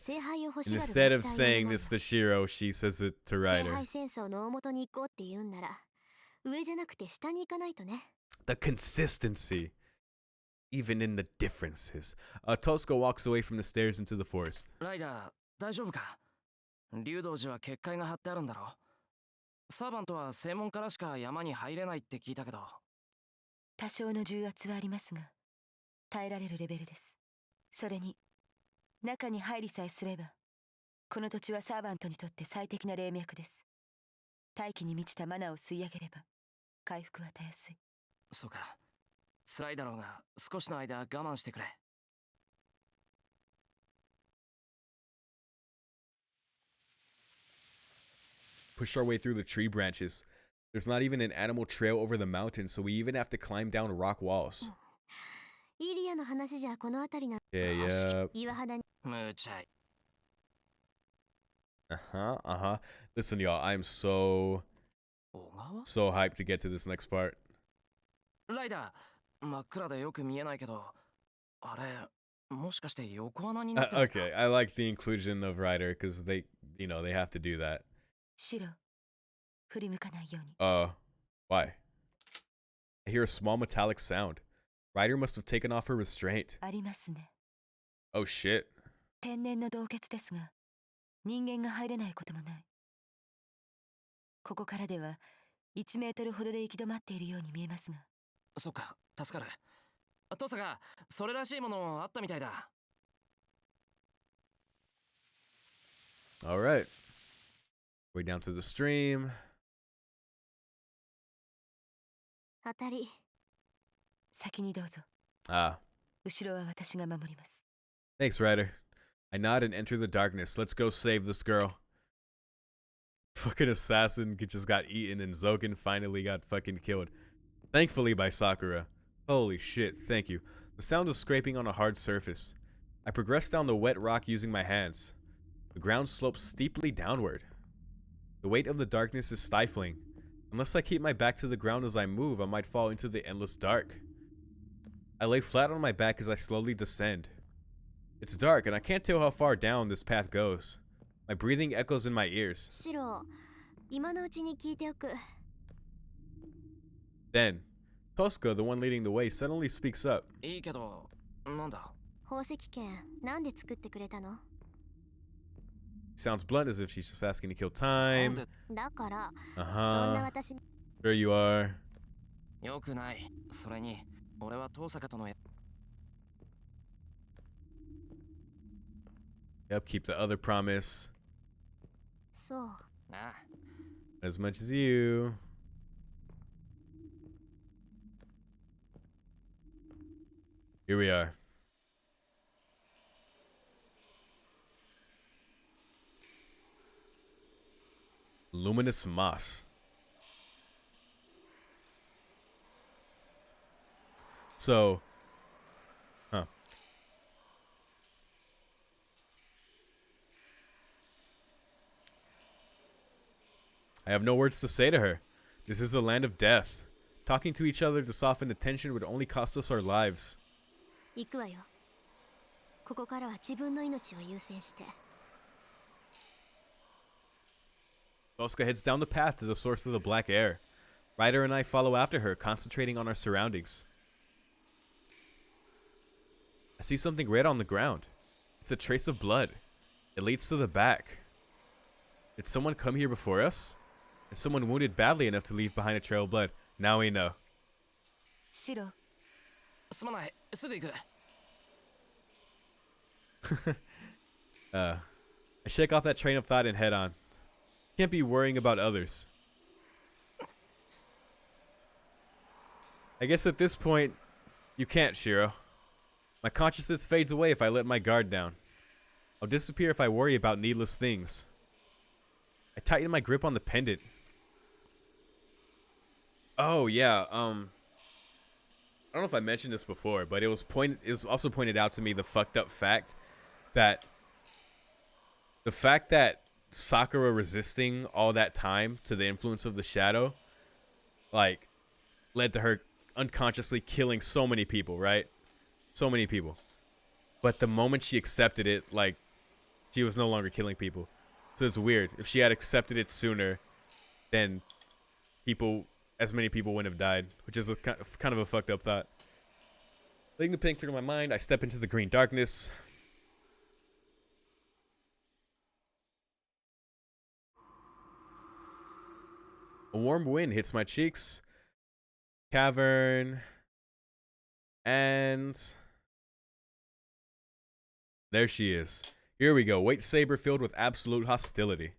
instead of saying this to Shiro, she says it to Ryder. 聖杯戦争の大元に行こうって言うんなら、上じゃなくて下に行かないとね。The consistency. Even in the differences. Tosco walks away from the stairs into the forest. ライダー、大丈夫か？竜道寺は結界が張ってあるんだろ？サーバントは正門からしか山に入れないって聞いたけど。多少の重圧はありますが、耐えられるレベルです。それに、中に入りさえすれば、この土地はサーバントにとって最適な霊脈です。大気に満ちたマナを吸い上げれば、回復はたやすい。そうか。辛いだろうが、少しの間我慢してくれ。Push our way through the tree branches. There's not even an animal trail over the mountain, so we even have to climb down rock walls. イリアの話じゃこの辺りな Yeah, yeah. 岩肌にむちゃい。 Listen, y'all, I'm so 小川 hyped to get to this next part. ライダー、真っ暗でよく見えないけど、あれ、もしかして横穴になってないか Okay, I like the inclusion of Ryder because they have to do that. シロ、振り向かないように。 Why? I hear a small metallic sound. Ryder must have taken off her restraint. ありますね。 Oh shit. 天然の洞穴ですが、人間が入れないこともない。ここからでは1メートルほどで行き止まっているように見えますが。そっか、助かる。トサが、それらしいものあったみたいだ。All right. Way down to the stream. 当たり先にどうぞ。 Ah, 後ろは私が守ります。 thanks, Ryder. I nod and enter the darkness. Let's go save this girl. Fucking assassin just got eaten and Zouken finally got fucking killed. Thankfully by Sakura. Holy shit, thank you. The sound of scraping on a hard surface. I progress down the wet rock using my hands. The ground slopes steeply downward. The weight of the darkness is stifling. Unless I keep my back to the ground as I move, I might fall into the endless dark. I lay flat on my back as I slowly descend. It's dark and I can't tell how far down this path goes. My breathing echoes in my ears. シロ、今のうちに聞いておく。 Then, Tosca, the one leading the way, suddenly speaks up. いいけど、なんだ 宝石券なんで作ってくれたの？ Sounds blunt as if she's just asking to kill なん time. でだからそんな Uh-huh. 私 There you are. よくない。それに、俺は遠坂との Yep, keep the other promise. そう なあ As much as you. Here we are. Luminous moss. So, huh. I have no words to say to her. This is a land of death. Talking to each other to soften the tension would only cost us our lives. 行くわよ。ここからは自分の命を優先して。 Tosca heads down the path to the source of the black air. Ryder and I follow after her, concentrating on our surroundings. I see something red on the ground. It's a trace of blood. It leads to the back. Did someone come here before us? Is someone wounded badly enough to leave behind a trail of blood? Now we know. シロ、すまない。すぐ行く。I shake off that train of thought and head on. Can't be worrying about others. I guess at this point, you can't, Shiro. My consciousness fades away if I let my guard down. I'll disappear if I worry about needless things. I tighten my grip on the pendant. Oh yeah, I don't know if I mentioned this before, but it was also pointed out to me the fucked up fact that Sakura resisting all that time to the influence of the shadow, like, led to her unconsciously killing so many people, right? So many people. But the moment she accepted it, like, she was no longer killing people. So it's weird. If she had accepted it sooner, then as many people wouldn't have died, which is kind of a fucked up thought. Letting the pain clear my mind, I step into the green darkness. A warm wind hits my cheeks. Cavern. And there she is. Here we go. White Saber filled with absolute hostility.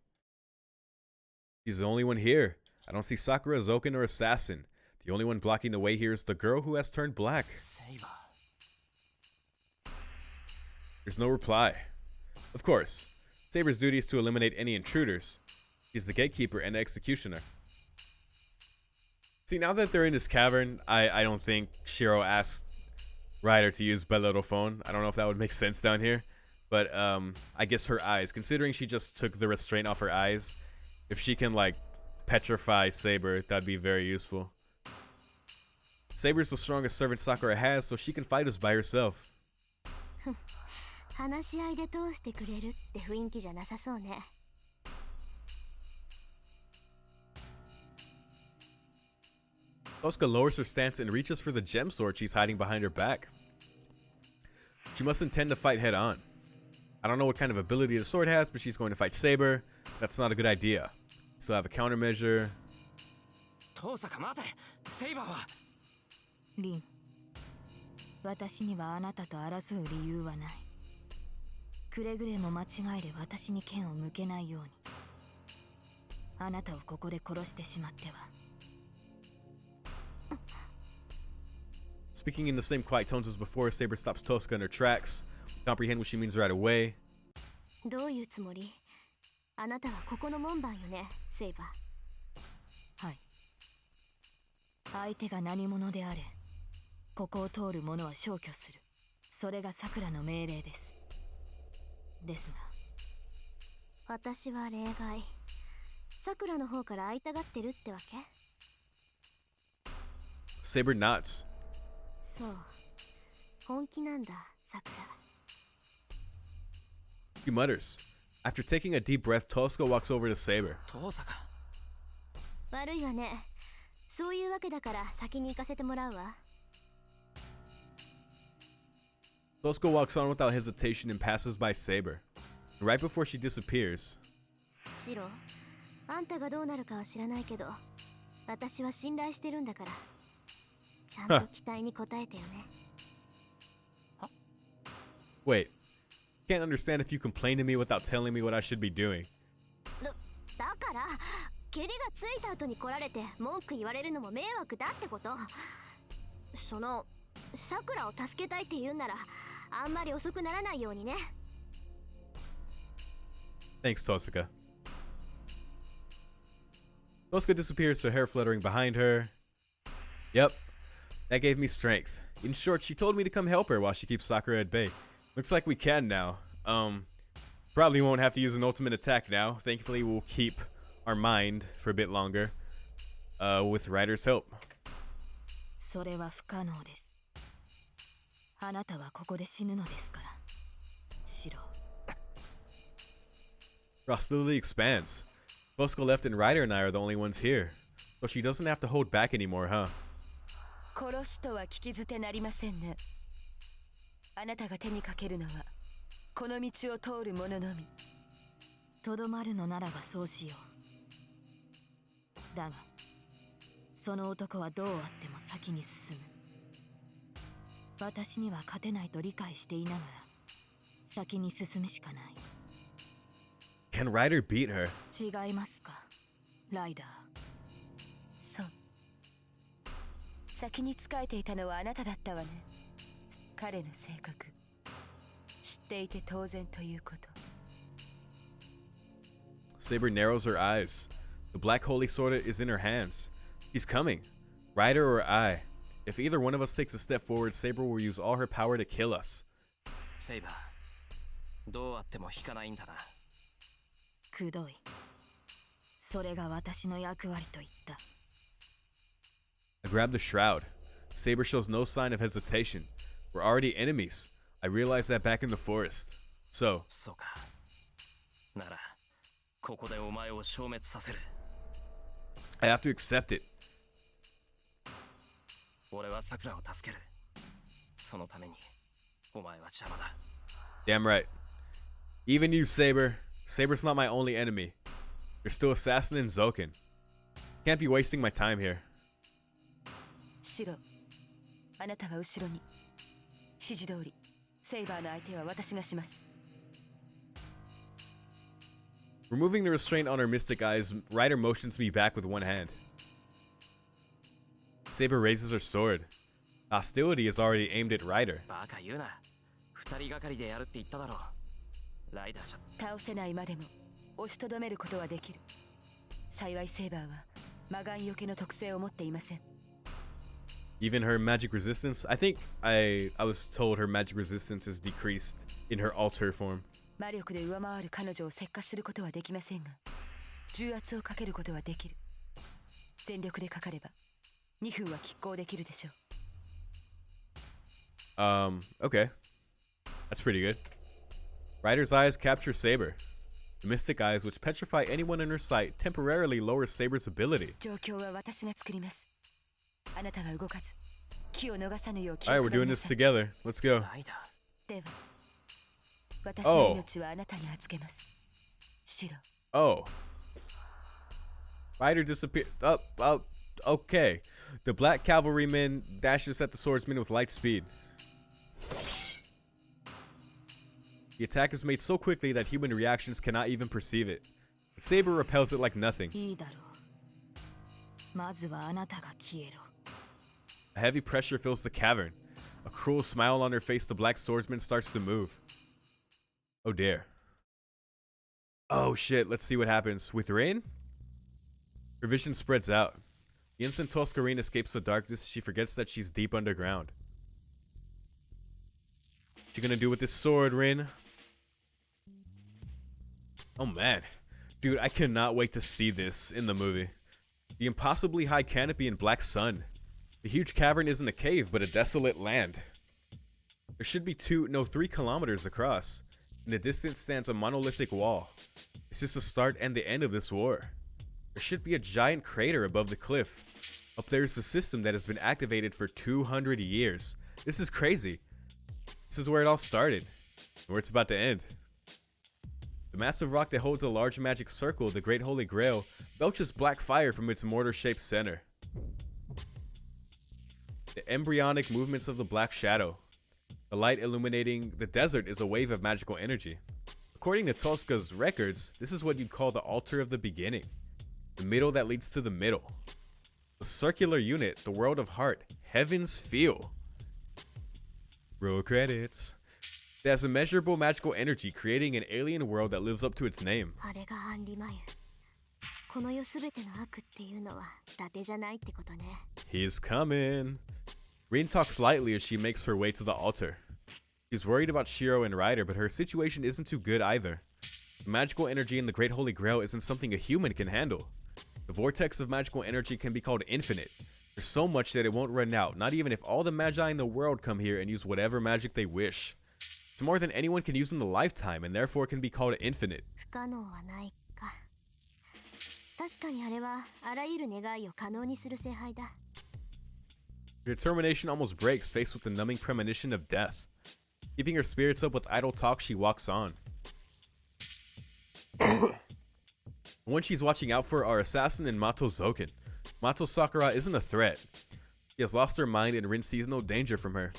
She's the only one here. I don't see Sakura, Zouken, or Assassin. The only one blocking the way here is the girl who has turned black. Saber. There's no reply. Of course, Saber's duty is to eliminate any intruders. He's the gatekeeper and the executioner. See, now that they're in this cavern, I don't think Shiro asked Ryder to use Bellerophon. I don't know if that would make sense down here. But I guess her eyes, considering she just took the restraint off her eyes, if she can like petrify Saber, that'd be very useful. Saber's the strongest servant Sakura has, so she can fight us by herself. 話し合いで通してくれるって雰囲気じゃなさそうね。Tosca lowers her stance and reaches for the gem sword she's hiding behind her back. She must intend to fight head on. I don't know what kind of ability the sword has, but she's going to fight Saber. That's not a good idea. So I have a countermeasure. 遠坂待て、セイバーは。リン、私にはあなたと争う理由はない。くれぐれも間違いで私に剣を向けないように。あなたをここで殺してしまっては。Speaking in the same quiet tones as before, Saber stops Tosca in her tracks. Comprehend what she means right away. どういうつもり？あなたはここの門番よね、セイバー。はい。相手が何者であれ、ここを通る者は消去する。それが桜の命令です。ですが、私は例外。桜の方から会いたがってるってわけ？ Saber nods. そう。本気なんだ、桜。She mutters. After taking a deep breath, Tosca walks over to Saber. 遠坂。悪いわね。そういうわけだから先に行かせてもらうわ。Tosca walks on without hesitation and passes by Saber. Right before she disappears. シロ、あんたがどうなるかは知らないけど、私は信頼してるんだから。ちゃんと期待に応えてよね。Wait. Can't understand if you complain to me without telling me what I should be doing. だから、蹴りがついた後に来られて文句言われるのも迷惑だってこと。その、桜を助けたいって言うなら、あんまり遅くならないようにね。Thanks, Tosca. Tosca disappears, her hair fluttering behind her. Yep, that gave me strength. In short, she told me to come help her while she keeps Sakura at bay. Looks like we can now. Probably won't have to use an ultimate attack now. Thankfully, we'll keep our mind for a bit longer. With Ryder's help. それは不可能です。あなたはここで死ぬのですから。シロ。Hostility expands. Bosco left and Ryder and I are the only ones here. So she doesn't have to hold back anymore, huh? 殺すとは聞き捨てなりませんね。あなたが手にかけるのはこの道を通る者のみ。とどまるのならばそうしよう。だが、その男はどうあっても先に進む。私には勝てないと理解していながら、先に進むしかない。Can Ryder beat her? 違いますか、ライダー。そう。先に仕えていたのはあなただったわね。彼の性格知っていて当然ということ。Saber narrows her eyes. The black holy sword is in her hands. He's coming. Ryder or I. If either one of us takes a step forward, Saber will use all her power to kill us. セイバー、どうあっても引かないんだな。くどい。それが私の役割と言った。I grab the shroud. Saber shows no sign of hesitation. We're already enemies. I realized that back in the forest. So, そうか。なら、ここでお前を消滅させる。I have to accept it. 俺は桜を助ける。そのために、お前は邪魔だ。Damn right. Even you, Saber. Saber's not my only enemy. There's still Assassin and Zouken. Can't be wasting my time here. シロ、あなたは後ろに。指示通り、セイバーの相手は私がします。Removing the restraint on her mystic eyes, Ryder motions me back with one hand. Saber raises her sword. Hostility is already aimed at Ryder. バカ言うな。二人がかりでやるって言っただろう。ライダーじゃ。倒せないまでも押しとどめることはできる。幸いセイバーは魔眼よけの特性を持っていません。 Even her magic resistance? I think I was told her magic resistance is decreased in her alter form. 魔力で上回る彼女を石化することはできませんが、重圧をかけることはできる。全力でかかれば2分は拮抗できるでしょう。 Okay. That's pretty good. Rider's eyes capture Saber. The mystic eyes, which petrify anyone in her sight, temporarily lower Saber's ability. 状況は私が作ります。あなたは動かず、気を逃さぬよう気を Alright, 配 we're り doing な this さい。 together. Let's go. ライダー。では、私の命はあなたに預けます。シロ。 Oh. Rider disappeared. Okay. The black cavalryman dashes at the swordsman with light speed. The attack is made so quickly that human reactions cannot even perceive it. But Saber repels it like nothing. いいだろう。まずはあなたが消えろ。 A heavy pressure fills the cavern. A cruel smile on her face, the black swordsman starts to move. Oh dear. Oh shit, let's see what happens. With Rain? Her vision spreads out. The instant Toscarine escapes the darkness, she forgets that she's deep underground. What you gonna do with this sword, Rin? Oh man. Dude, I cannot wait to see this in the movie. The impossibly high canopy and black sun. The huge cavern isn't a cave, but a desolate land. There should be 3 kilometers across. In the distance stands a monolithic wall. Is this the start and the end of this war? There should be a giant crater above the cliff. Up there is the system that has been activated for 200 years. This is crazy. This is where it all started, and where it's about to end. The massive rock that holds a large magic circle, the Great Holy Grail, belches black fire from its mortar-shaped center. The embryonic movements of the black shadow. The light illuminating the desert is a wave of magical energy. According to Tosca's records, this is what you'd call the altar of the beginning. The middle that leads to the middle. The circular unit, the world of heart, heaven's feel. Roll credits. It has immeasurable magical energy, creating an alien world that lives up to its name. あれがアンリマユ。この世すべての悪っていうのは伊達じゃないってことね。 He's coming. Rin talks lightly as she makes her way to the altar. She's worried about Shiro and Ryder, but her situation isn't too good either. The magical energy in the Great Holy Grail isn't something a human can handle. The vortex of magical energy can be called infinite. There's so much that it won't run out, not even if all the magi in the world come here and use whatever magic they wish. It's more than anyone can use in a lifetime, and therefore can be called infinite. 不可能はないか。確かにあれはあらゆる願いを可能にする聖杯だ。 Her determination almost breaks, faced with the numbing premonition of death. Keeping her spirits up with idle talk, she walks on. The one she's watching out for are Assassin and Mato Zouken. Mato Sakura isn't a threat. She has lost her mind and Rin sees no danger from her.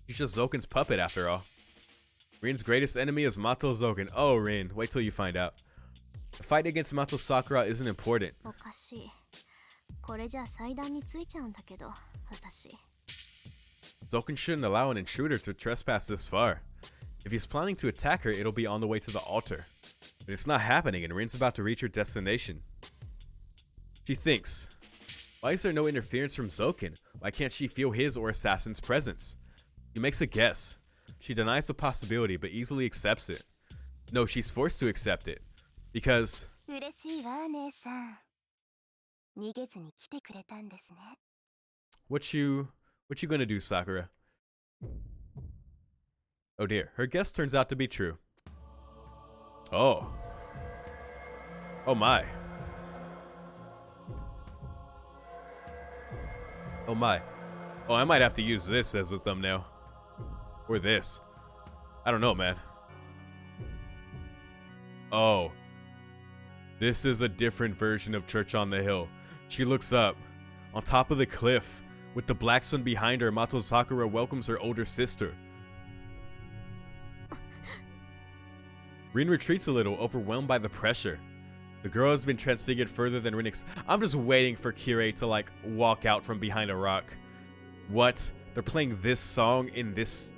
She's just Zouken's puppet after all. Rin's greatest enemy is Mato Zouken. Oh, Rin, wait till you find out. The fight against Mato Sakura isn't important. おかしい。これじゃ祭壇についちゃうんだけど、私。 Zouken shouldn't allow an intruder to trespass this far. If he's planning to attack her, it'll be on the way to the altar. But it's not happening, and Rin's about to reach her destination. She thinks, why is there no interference from Zouken? Why can't she feel his or Assassin's presence? She makes a guess. She denies the possibility, but easily accepts it. No, she's forced to accept it. Because... 嬉しいわ、姉さん。逃げずに来てくれたんですね。 What you gonna do, Sakura? Oh dear, her guess turns out to be true. Oh. Oh my. Oh my. Oh, I might have to use this as a thumbnail. Or this. I don't know, man. Oh. This is a different version of Church on the Hill. She looks up. On top of the cliff, with the black sun behind her, Mato Sakura welcomes her older sister. Rin retreats a little, overwhelmed by the pressure. The girl has been transfigured further than Rin. I'm just waiting for Kirei to like walk out from behind a rock. What? They're playing this song in this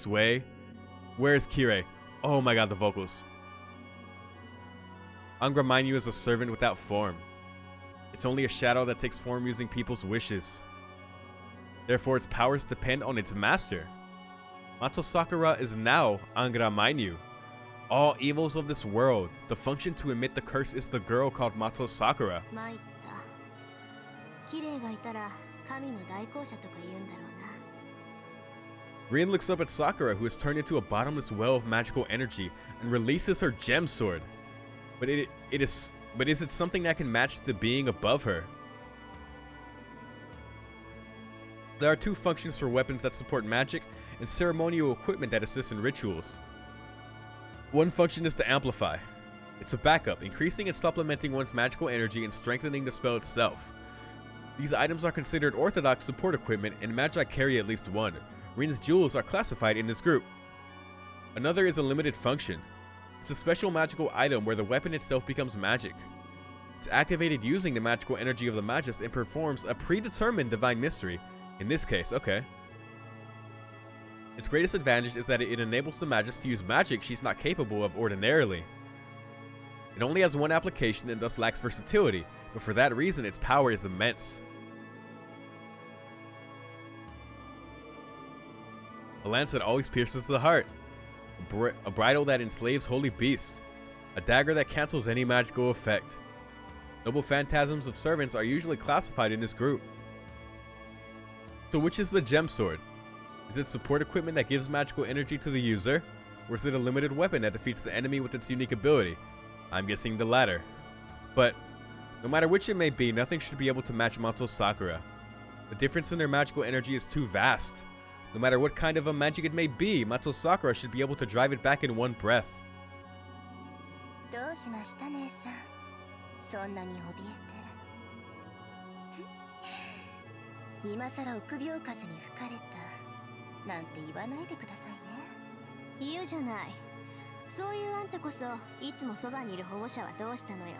way? Where's Kirei? Oh my god, the vocals. Angra Mainyu is a servant without form. It's only a shadow that takes form using people's wishes. Therefore, its powers depend on its master. Mato Sakura is now Angra Mainyu. All evils of this world, the function to emit the curse is the girl called Mato Sakura. 参った綺麗がいたら神の代行者とか言うんだろうな Rin looks up at Sakura, who has turned into a bottomless well of magical energy, and releases her gem sword. But is it something that can match the being above her? There are two functions for weapons that support magic and ceremonial equipment that assist in rituals. One function is to amplify. It's a backup, increasing and supplementing one's magical energy and strengthening the spell itself. These items are considered orthodox support equipment, and magi carry at least one. Rin's jewels are classified in this group. Another is a limited function. It's a special magical item where the weapon itself becomes magic. It's activated using the magical energy of the Magus and performs a predetermined divine mystery. In this case, okay. Its greatest advantage is that it enables the Magus to use magic she's not capable of ordinarily. It only has one application and thus lacks versatility, but for that reason its power is immense. A lance that always pierces the heart. A bridle that enslaves holy beasts. A dagger that cancels any magical effect. Noble phantasms of servants are usually classified in this group. So which is the gem sword? Is it support equipment that gives magical energy to the user? Or is it a limited weapon that defeats the enemy with its unique ability? I'm guessing the latter. But no matter which it may be, nothing should be able to match Mato Sakura. The difference in their magical energy is too vast. No matter what kind of a magic it may be, Mato Sakura should be able to drive it back in one breath. どうしました姉さんそんなに怯えて今さら臆病風に吹かれたなんて言わないでくださいね言うじゃないそういうあんたこそいつもそばにいる保護者はどうしたのよ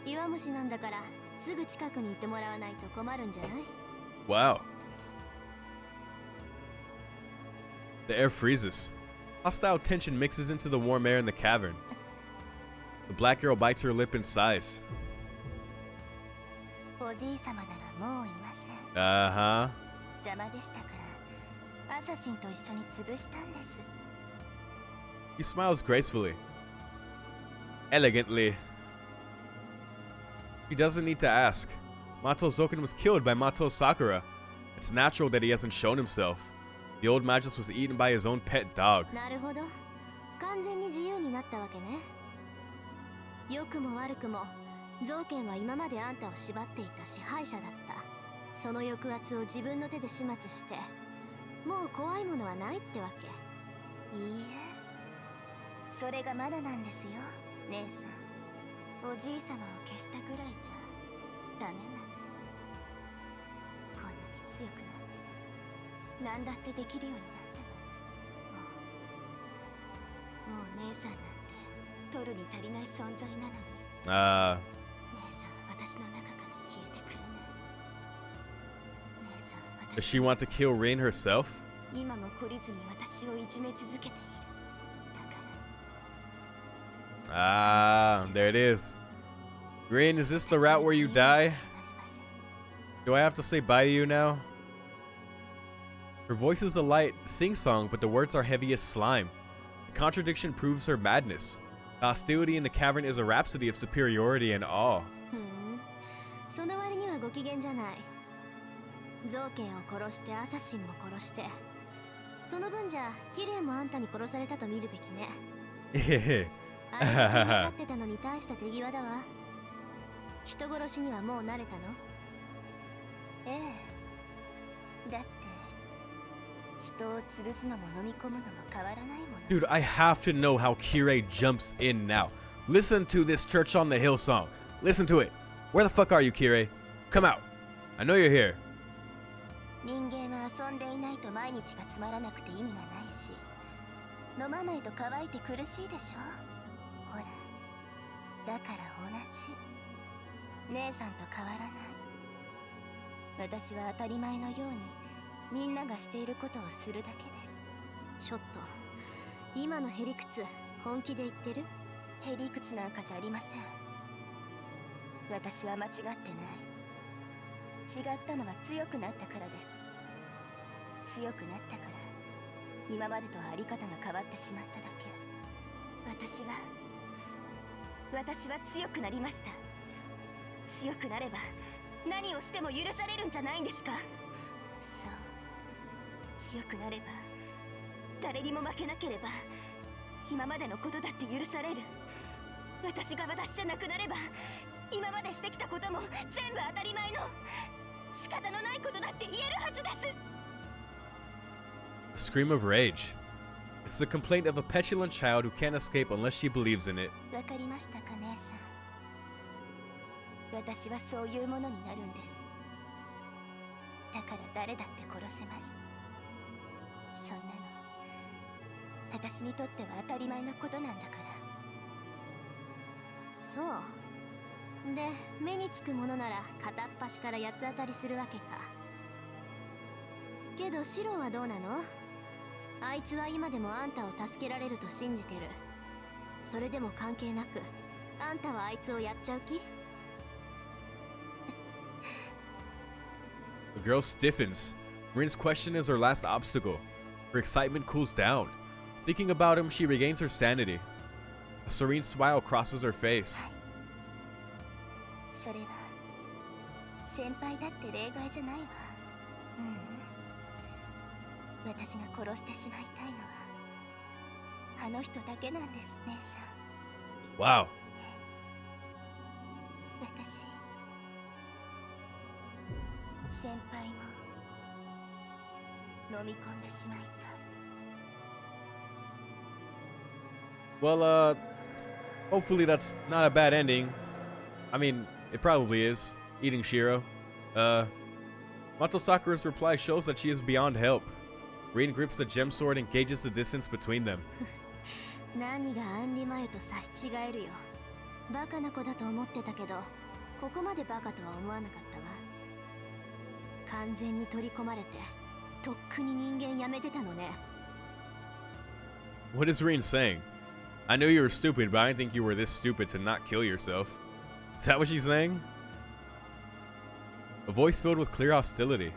弱虫なんだからすぐ近くにいてもらわないと困るんじゃない Wow. The air freezes. Hostile tension mixes into the warm air in the cavern. The black girl bites her lip and sighs. おじいさまならもういません Uh-huh. 邪魔でしたからアサシンと一緒に潰したんです He smiles gracefully. Elegantly. He doesn't need to ask. Mato Zouken was killed by Mato Sakura. It's natural that he hasn't shown himself. The old Magus was eaten by his own pet dog. なるほど完全に自由になったわけね良くも悪くもゾウケンは今まであんたを縛っていた支配者だったその抑圧を自分の手で始末してもう怖いものはないってわけいいえそれがまだなんですよ姉さんおじいさまを消したぐらいじゃダメなんですこんなに強くなって何だってできるようになったのもう姉さんなんて取るに足りない存在なのに姉さんは私の中から消えてくれない姉さん Does she want to kill Rin herself? 今も懲りずに私をいじめ続けているだから Ah, there it is. Rin, is this the route where you die? Do I have to say bye to you now? Her voice is a light sing-song, but the words are heavy as slime. The contradiction proves her madness. The hostility in the cavern is a rhapsody of superiority and awe. その割にはご機嫌じゃないゾウケンを殺してアサシンも殺してその分じゃキレイもあんたに殺されたと見るべきねあんたがかってたのに大した手際だわ人殺しにはもう慣れたのええだって人を潰すのも飲み込むのも変わらないもの Dude, I have to know how Kirei jumps in now. Listen to this Church on the Hill song. Listen to it. Where the fuck are you, Kirei? Come out. I know you're here. 人間は遊んでいないと毎日がつまらなくて意味がないし飲まないと乾いて苦しいでしょほらだから同じ姉さんと変わらない私は当たり前のようにみんながしていることをするだけですちょっと今のへりくつ本気で言ってるへりくつなんかじゃありません私は間違ってない。違ったのは強くなったからです。強くなったから今までとはあり方が変わってしまっただけ。私は強くなりました。強くなれば何をしても許されるんじゃないんですか。そう、強くなれば誰にも負けなければ今までのことだって許される。私が私じゃなくなれば今までしてきたことも全部当たり前の仕方のないことだって言えるはずです。 A scream of rage. It's the complaint of a petulant child who can't escape unless she believes in it. わかりましたか、姉さん。私はそういうものになるんです。だから誰だって殺せます。そんなの私にとっては当たり前のことなんだから。そうで、目につくものなら片っ端から八つ当たりするわけか。けどシロはどうなの？あいつは今でもあんたを助けられると信じてる。それでも関係なくあんたはあいつをやっちゃう気？ The girl stiffens. Rin's question is her last obstacle. Her excitement cools down. Thinking about him, she regains her sanity. A serene smile crosses her face. それは先輩だって例外じゃないわ。私が殺してしまいたいのはあの人だけなんです、姉さん。 Wow. 私、先輩も飲み込んでしまいたい。 Well, hopefully that's not a bad ending. I mean, it probably is. Eating Shiro. Mato Sakura's reply shows that she is beyond help. Rin grips the gem sword and gauges the distance between them. 何がアンリマユと差し違えるよ。バカな子だと思ってたけど、ここまでバカとは思わなかったわ。完全に取り込まれて、とっくに人間やめてたのね。What is Rin saying? I knew you were stupid, but I didn't think you were this stupid to not kill yourself. Is that what she's saying? A voice filled with clear hostility.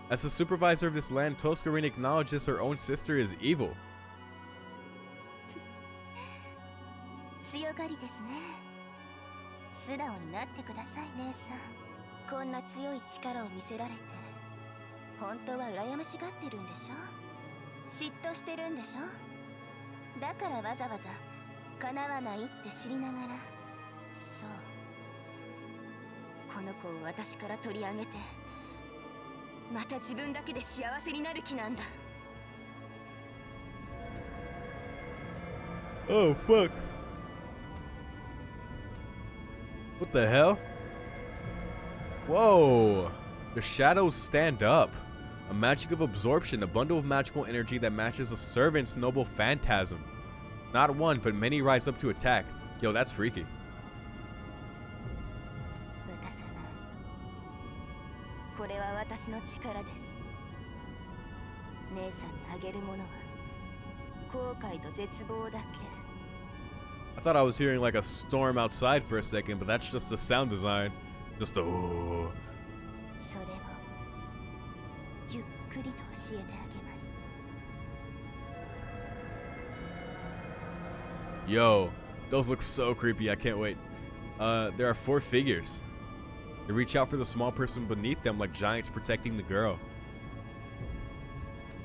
As the supervisor of this land, Toscarin acknowledges her own sister is evil. 強がりですね。素直になってください、姉さん。こんな強い力を見せられて、本当は羨ましがってるんでしょ？嫉妬してるんでしょ？だからわざわざ叶わないって知りながら、そう、この子を私から取り上げて、また自分だけで幸せになる気なんだ。 Oh, fuck. What the hell? Whoa. The shadows stand up. A magic of absorption, a bundle of magical energy that matches a servant's noble phantasm. Not one, but many rise up to attack. Yo, that's freaky. 渡さない。これは私の力です。姉さんにあげるものは後悔と絶望だけ。 I thought I was hearing like a storm outside for a second, but that's just the sound design. Just a. それをゆっくりと教えてあげます。 Yo, those look so creepy. I can't wait. There are 4 figures. They reach out for the small person beneath them like giants protecting the girl.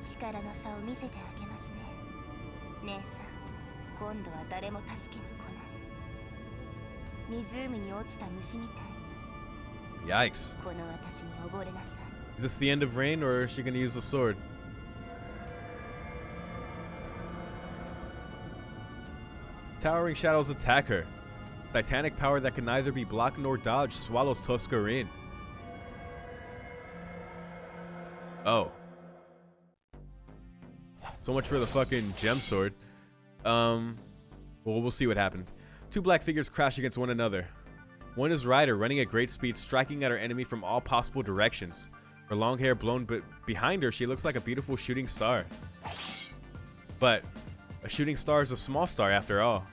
力の差を見せてあげますね。姉さん、今度は誰も助けに来ない。湖に落ちた虫みたいに。 Yikes. この私に溺れなさい。 Is this the end of Rain, or is she gonna use the sword? Towering shadows attack her. Titanic power that can neither be blocked nor dodged swallows Toscarin. Oh. So much for the fucking gem sword. Well, we'll see what happened. 2 black figures crash against one another. One is Ryder, running at great speed, striking at her enemy from all possible directions. Her long hair blown behind her, she looks like a beautiful shooting star. But a shooting star is a small star after all.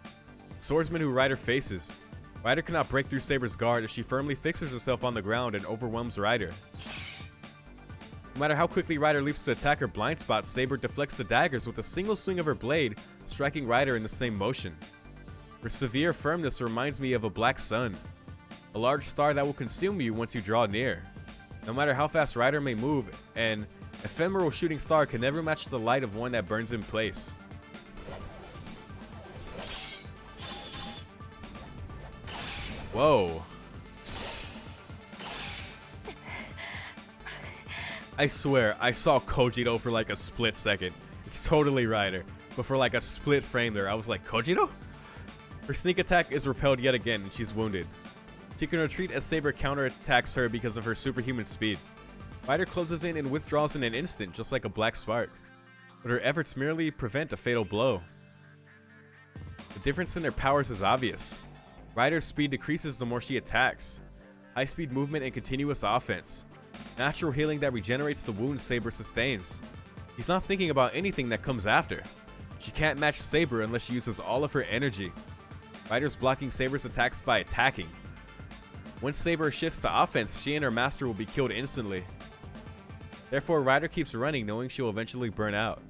Swordsman who Ryder faces. Ryder cannot break through Saber's guard as she firmly fixes herself on the ground and overwhelms Ryder. No matter how quickly Ryder leaps to attack her blind spot, Saber deflects the daggers with a single swing of her blade, striking Ryder in the same motion. Her severe firmness reminds me of a black sun, a large star that will consume you once you draw near. No matter how fast Ryder may move, an ephemeral shooting star can never match the light of one that burns in place. Whoa. I swear, I saw Kojiro for like a split second. It's totally Ryder, but for like a split frame there, I was like, Kojiro? Her sneak attack is repelled yet again, and she's wounded. She can retreat as Saber counterattacks her because of her superhuman speed. Ryder closes in and withdraws in an instant, just like a black spark. But her efforts merely prevent a fatal blow. The difference in their powers is obvious. Ryder's speed decreases the more she attacks. High-speed movement and continuous offense. Natural healing that regenerates the wounds Saber sustains. She's not thinking about anything that comes after. She can't match Saber unless she uses all of her energy. Ryder's blocking Saber's attacks by attacking. Once Saber shifts to offense, she and her master will be killed instantly. Therefore, Ryder keeps running, knowing she'll eventually burn out.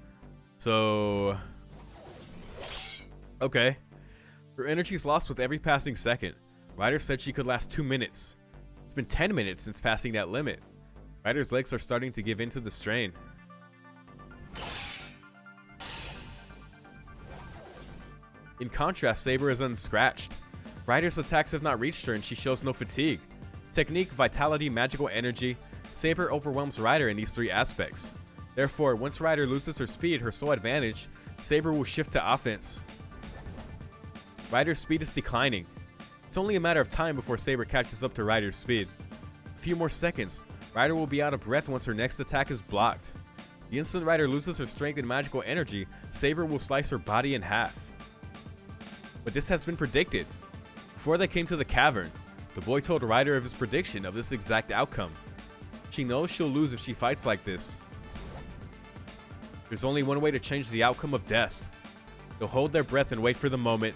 So... okay. Her energy is lost with every passing second. Ryder said she could last 2 minutes. It's been 10 minutes since passing that limit. Ryder's legs are starting to give in to the strain. In contrast, Saber is unscratched. Ryder's attacks have not reached her and she shows no fatigue. Technique, vitality, magical energy. Saber overwhelms Ryder in these 3 aspects. Therefore, once Ryder loses her speed, her sole advantage, Saber will shift to offense. Ryder's speed is declining. It's only a matter of time before Saber catches up to Ryder's speed. A few more seconds, Ryder will be out of breath once her next attack is blocked. The instant Ryder loses her strength and magical energy, Saber will slice her body in half. But this has been predicted. Before they came to the cavern, the boy told Ryder of his prediction of this exact outcome. She knows she'll lose if she fights like this. There's only one way to change the outcome of death. They'll hold their breath and wait for the moment.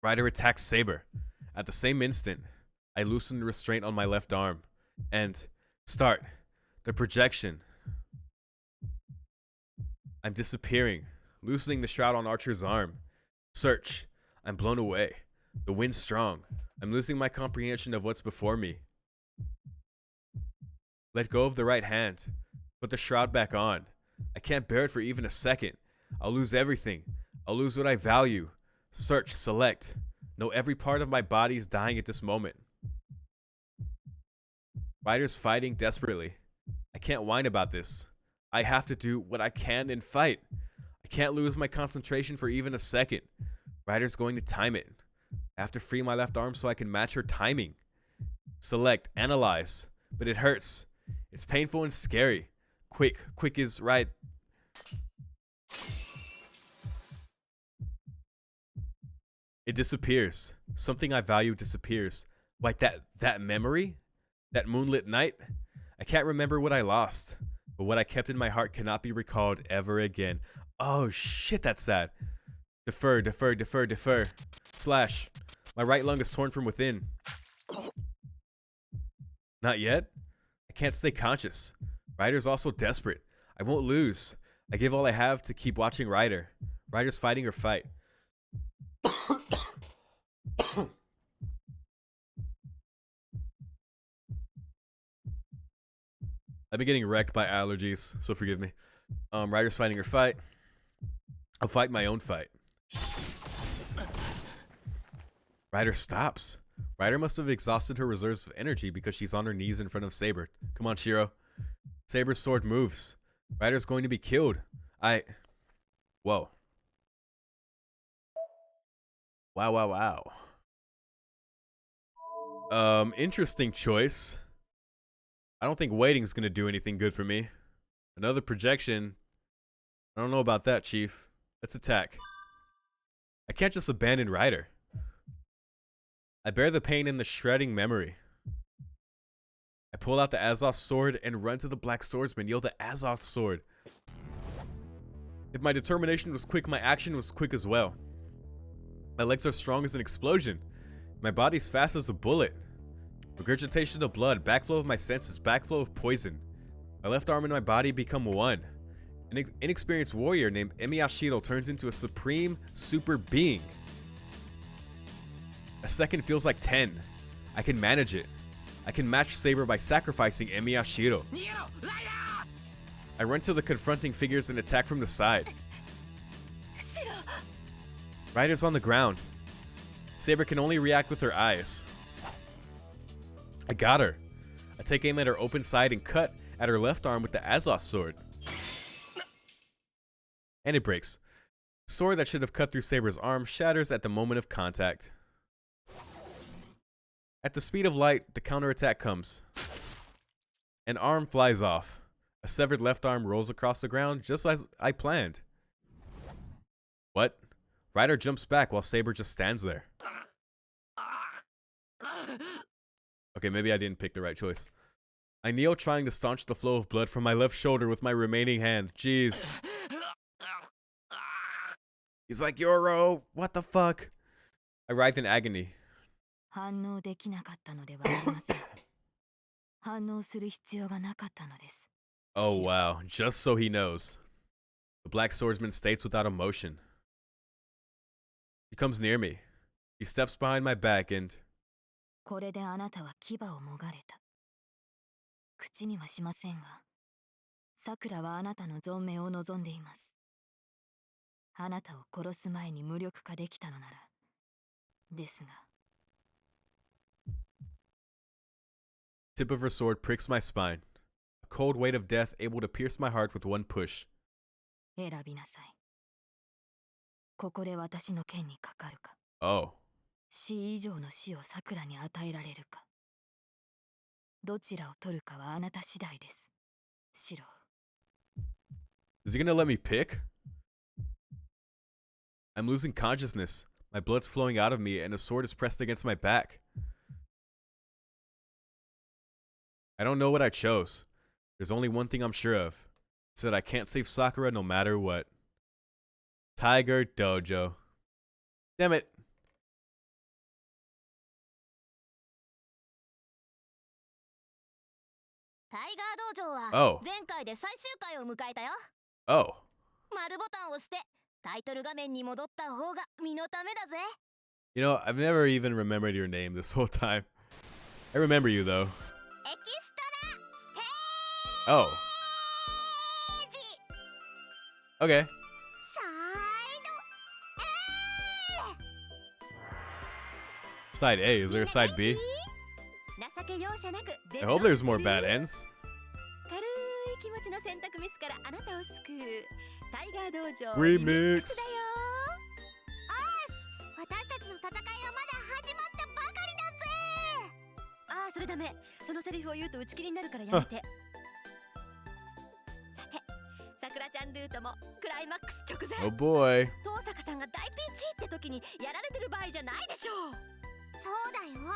Ryder attacks Saber. At the same instant, I loosen the restraint on my left arm and start the projection. I'm disappearing, loosening the shroud on Archer's arm. Search. I'm blown away. The wind's strong. I'm losing my comprehension of what's before me. Let go of the right hand. Put the shroud back on. I can't bear it for even a second. I'll lose everything. I'll lose what I value. Search, select. Know every part of my body is dying at this moment. Ryder's fighting desperately. I can't whine about this. I have to do what I can and fight. I can't lose my concentration for even a second. Ryder's going to time it. I have to free my left arm so I can match her timing. Select, analyze. But it hurts. It's painful and scary. Quick is right. It disappears. Something I value disappears. Like that memory? That moonlit night? I can't remember what I lost, but what I kept in my heart cannot be recalled ever again. Oh shit, that's sad. Defer. Slash. My right lung is torn from within. Not yet? I can't stay conscious. Ryder's also desperate. I won't lose. I give all I have to keep watching Ryder. Ryder's fighting her fight. I've been getting wrecked by allergies, so forgive me. Ryder's fighting her fight. I'll fight my own fight. Ryder stops. Ryder must have exhausted her reserves of energy because she's on her knees in front of Saber. Come on, Shiro. Saber's sword moves. Ryder's going to be killed. Whoa. Wow. Interesting choice. I don't think waiting's gonna do anything good for me. Another projection. I don't know about that, Chief. Let's attack. I can't just abandon Ryder. I bear the pain in the shredding memory. I pull out the Azoth sword and run to the Black Swordsman. Yo, the Azoth sword. If my determination was quick, my action was quick as well. My legs are strong as an explosion. My body's fast as a bullet. Regurgitation of blood, backflow of my senses, backflow of poison. My left arm and my body become one. An inexperienced warrior named Emiyashiro turns into a supreme super being. A second feels like 10. I can manage it. I can match Saber by sacrificing Emiyashiro. I run to the confronting figures and attack from the side. Ryder's on the ground. Saber can only react with her eyes. I got her. I take aim at her open side and cut at her left arm with the Azos sword. And it breaks. The sword that should have cut through Saber's arm shatters at the moment of contact. At the speed of light, the counterattack comes. An arm flies off. A severed left arm rolls across the ground just as I planned. What? Ryder jumps back while Saber just stands there. Okay, maybe I didn't pick the right choice. I kneel trying to staunch the flow of blood from my left shoulder with my remaining hand. Jeez. He's like, YORO, what the fuck? I writhe in agony. 反応できなかったのではありません。反応する必要がなかったのです。 Oh wow, just so he knows. The black swordsman states without emotion. He comes near me. He steps behind my back and... これであなたは牙をもがれた。口にはしませんが、さくらはあなたの存命を望んでいます。あなたを殺す前に無力化できたのなら、ですが。 Tip of her sword pricks my spine. A cold weight of death able to pierce my heart with one push. 選びなさい。ここで私の剣にかかるか。 Oh. 死以上の死をさくらに与えられるか。どちらを取るかはあなた次第です。シロ。 Is he gonna let me pick? I'm losing consciousness. My blood's flowing out of me and a sword is pressed against my back. I don't know what I chose. There's only one thing I'm sure of. It's that I can't save Sakura no matter what. Tiger Dojo. Damn it. タイガー道場は Oh. 前回で最終回を迎えたよ。 Oh. 丸ボタンを押してタイトル画面に戻った方が身のためだぜ。 You know, I've never even remembered your name this whole time. I remember you though. エキストラステ Oh. ージ Okay. サイド Side A. Is there a side B? 情け容赦なく I hope there's more bad ends. 軽い気持ちの選択ミスからあなたを救うタイガー道場 Remix だよ。私たちの戦いはまだ始まったばかりだぜ。ああ、それダメ。そのセリフを言うと打ち切りになるからやめて。さて、さくらちゃんルートもクライマックス直前。 Oh boy. 遠坂さんが大ピンチって時にやられてる場合じゃないでしょう。そうだよ。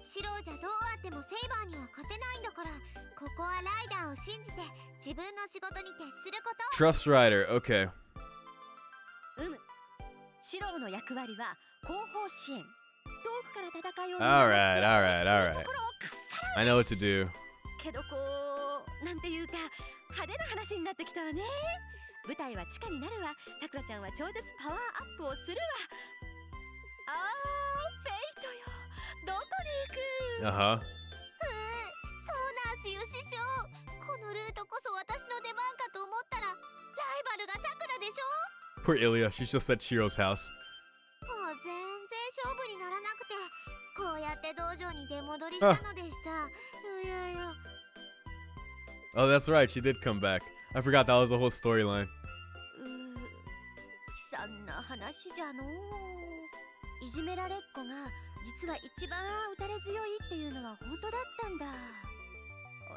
シロじゃどうあってもセイバーには勝てないんだから、ここはライダーを信じて自分の仕事に徹すること。 Trust Rider. Okay. シロの役割は後方支援。遠くから戦いを Alright, alright, alright. ところをかっさらう I know what to do. けどこうなんていうか派手な話になってきたわね。舞台は地下になるわ。さくらちゃんは超絶パワーアップをするわ。あー、フェイトよ。どこに行く Uh huh. そうなんすよ師匠。このルートこそ私の出番かと思ったらライバルがさくらでしょ。 Poor Ilya. She's just at Shiro's house. もう全然勝負にならなくて、こうやって道場に出戻りしたのでした。いやいや。 Oh, that's right. She did come back. I forgot that was a whole storyline. 悲惨な話じゃのう。いじめられっ子が実は一番打たれ強いっていうのは本当だったんだ。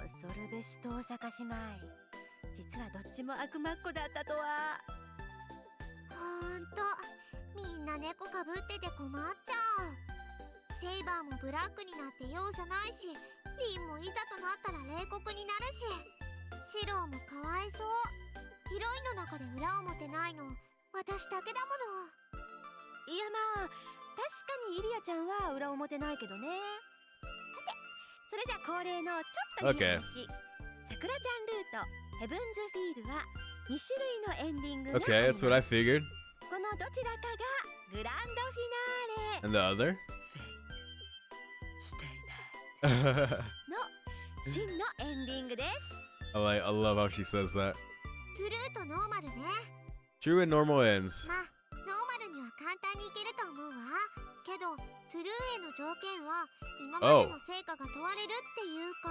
恐るべし遠坂姉妹。実はどっちも悪魔っ子だったとは。ほんと、みんな猫かぶってて困っちゃう。セイバーもブラックになって容赦ないし、リンもいざとなったら冷酷になるし、シローもかわいそう。ヒロインの中で裏表ないの私だけだもの。いやまあ確かにイリアちゃんは裏表ないけどね。さてそれじゃあ恒例のちょっといい話、さくらちゃんルートヘブンズフィールは2種類のエンディングがあります。 Okay, that's what I figured. このどちらかがグランドフィナーレ And the other? Stay night. I の真のエンディングです。 love how she says that. トゥルーとノーマルね。 True and normal ends. まあノーマルには簡単にいけると思うわ。けどトゥルーへの条件は今までの成果が問われるっていうか。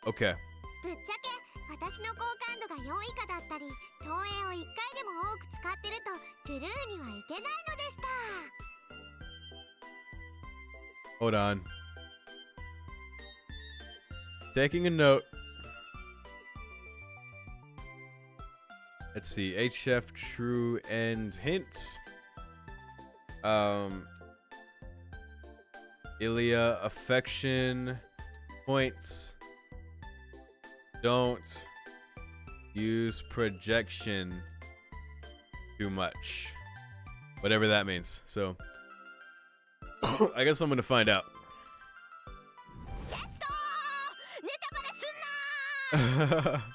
Okay. ぶっちゃけ私の好感度が4以下だったり投影を1回でも多く使ってるとトゥルーにはいけないのでした。 Hold on. Taking a note. Let's see. HF true end hint. Ilya affection points. Don't use projection too much. Whatever that means. So I guess I'm gonna find out. ジャストネタバレすんな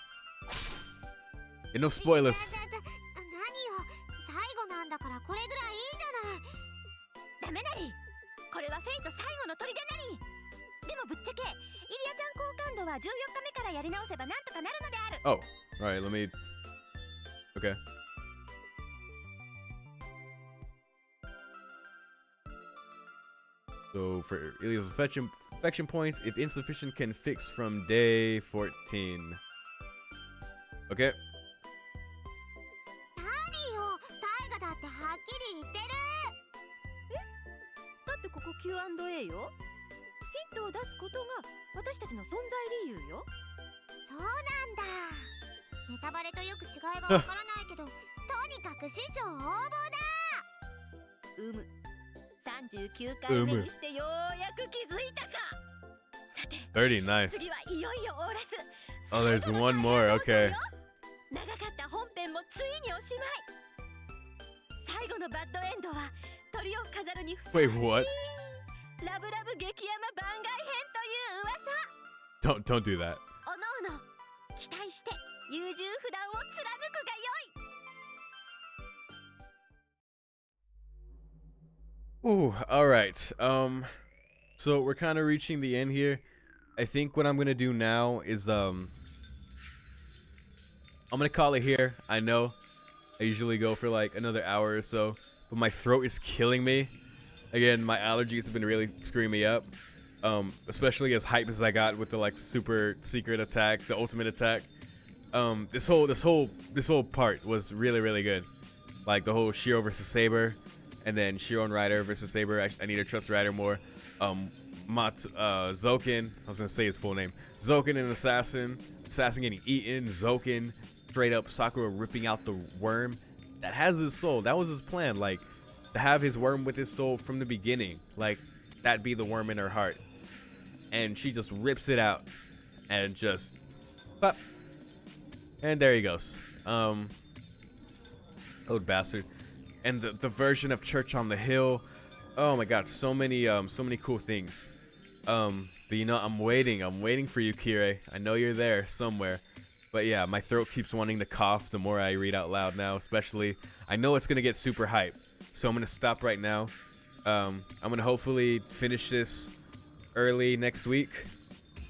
No spoilers. 何よ最後なんだからこれぐらいいいじゃない。ダメなり、これはフェイト最後の砦なり。でもぶっちゃけイリアちゃん好感度は14日目からやり直せばなんとかなるのである。 Oh, alright, let me. Okay. So for Ilya's affection points, if insufficient, can fix from day 14. Okay. 何よタイガだってはっきり言ってる。だってここ Q&A よ。ヒントを出すことが私たちの存在理由よ。そうなんだ。ネタバレとよく違いがわからないけどとにかく師匠応募だ。39回目にしてようやく気づいたか。さて39. 次はいよいよオーラス。 Oh, there's one more. Okay. 長かった本編もついにおしまい。最後のバッドエンドは鳥を飾るにふさわしい Wait, what? ラブラブ激ヤマ番外編という噂。 Don't do that. おのおの期待して優柔不断を貫くがよい。 Ooh, all right. So we're kind of reaching the end here. I think what I'm gonna do now is I'm gonna call it here. I know I usually go for like another hour or so, but my throat is killing me. Again, my allergies have been really screwing me up. Especially as hype as I got with the like super secret attack, the ultimate attack. This whole part was really good. Like the whole Shiro versus Saber. And then Shiro and Rider versus Saber. I need to trust Rider more. Zouken. I was gonna say his full name. Zouken and Assassin. Assassin getting eaten. Zouken straight up Sakura ripping out the worm that has his soul. That was his plan. Like to have his worm with his soul from the beginning. Like that be the worm in her heart. And she just rips it out and just pop. And there he goes. Old bastard. And the version of Church on the Hill, oh my god, so many cool things. But you know, I'm waiting for you, Kirei. I know you're there somewhere. But yeah, my throat keeps wanting to cough the more I read out loud now, especially. I know it's gonna get super hype, so I'm gonna stop right now. I'm gonna hopefully finish this early next week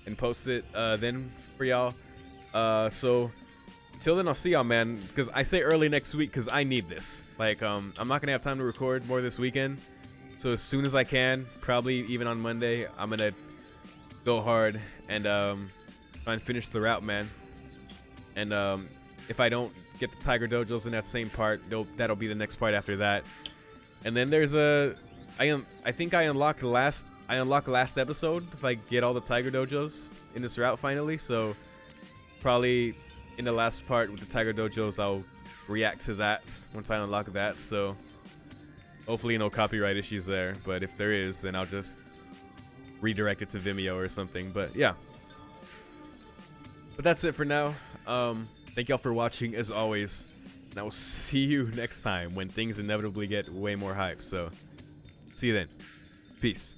and post it then for y'all. So till then, I'll see y'all, man. Because I say early next week because I need this. Like, I'm not gonna have time to record more this weekend. So as soon as I can, probably even on Monday, I'm gonna go hard and try and finish the route, man. And if I don't get the Tiger Dojos in that same part, that'll be the next part after that. And then there's I think I unlocked the last episode if I get all the Tiger Dojos in this route finally. So probably in the last part with the Tiger Dojos, I'll react to that once I unlock that. So hopefully no copyright issues there. But if there is, then I'll just redirect it to Vimeo or something. But yeah. But that's it for now. Thank y'all for watching as always. And and I will see you next time when things inevitably get way more hype. So, see you then. Peace.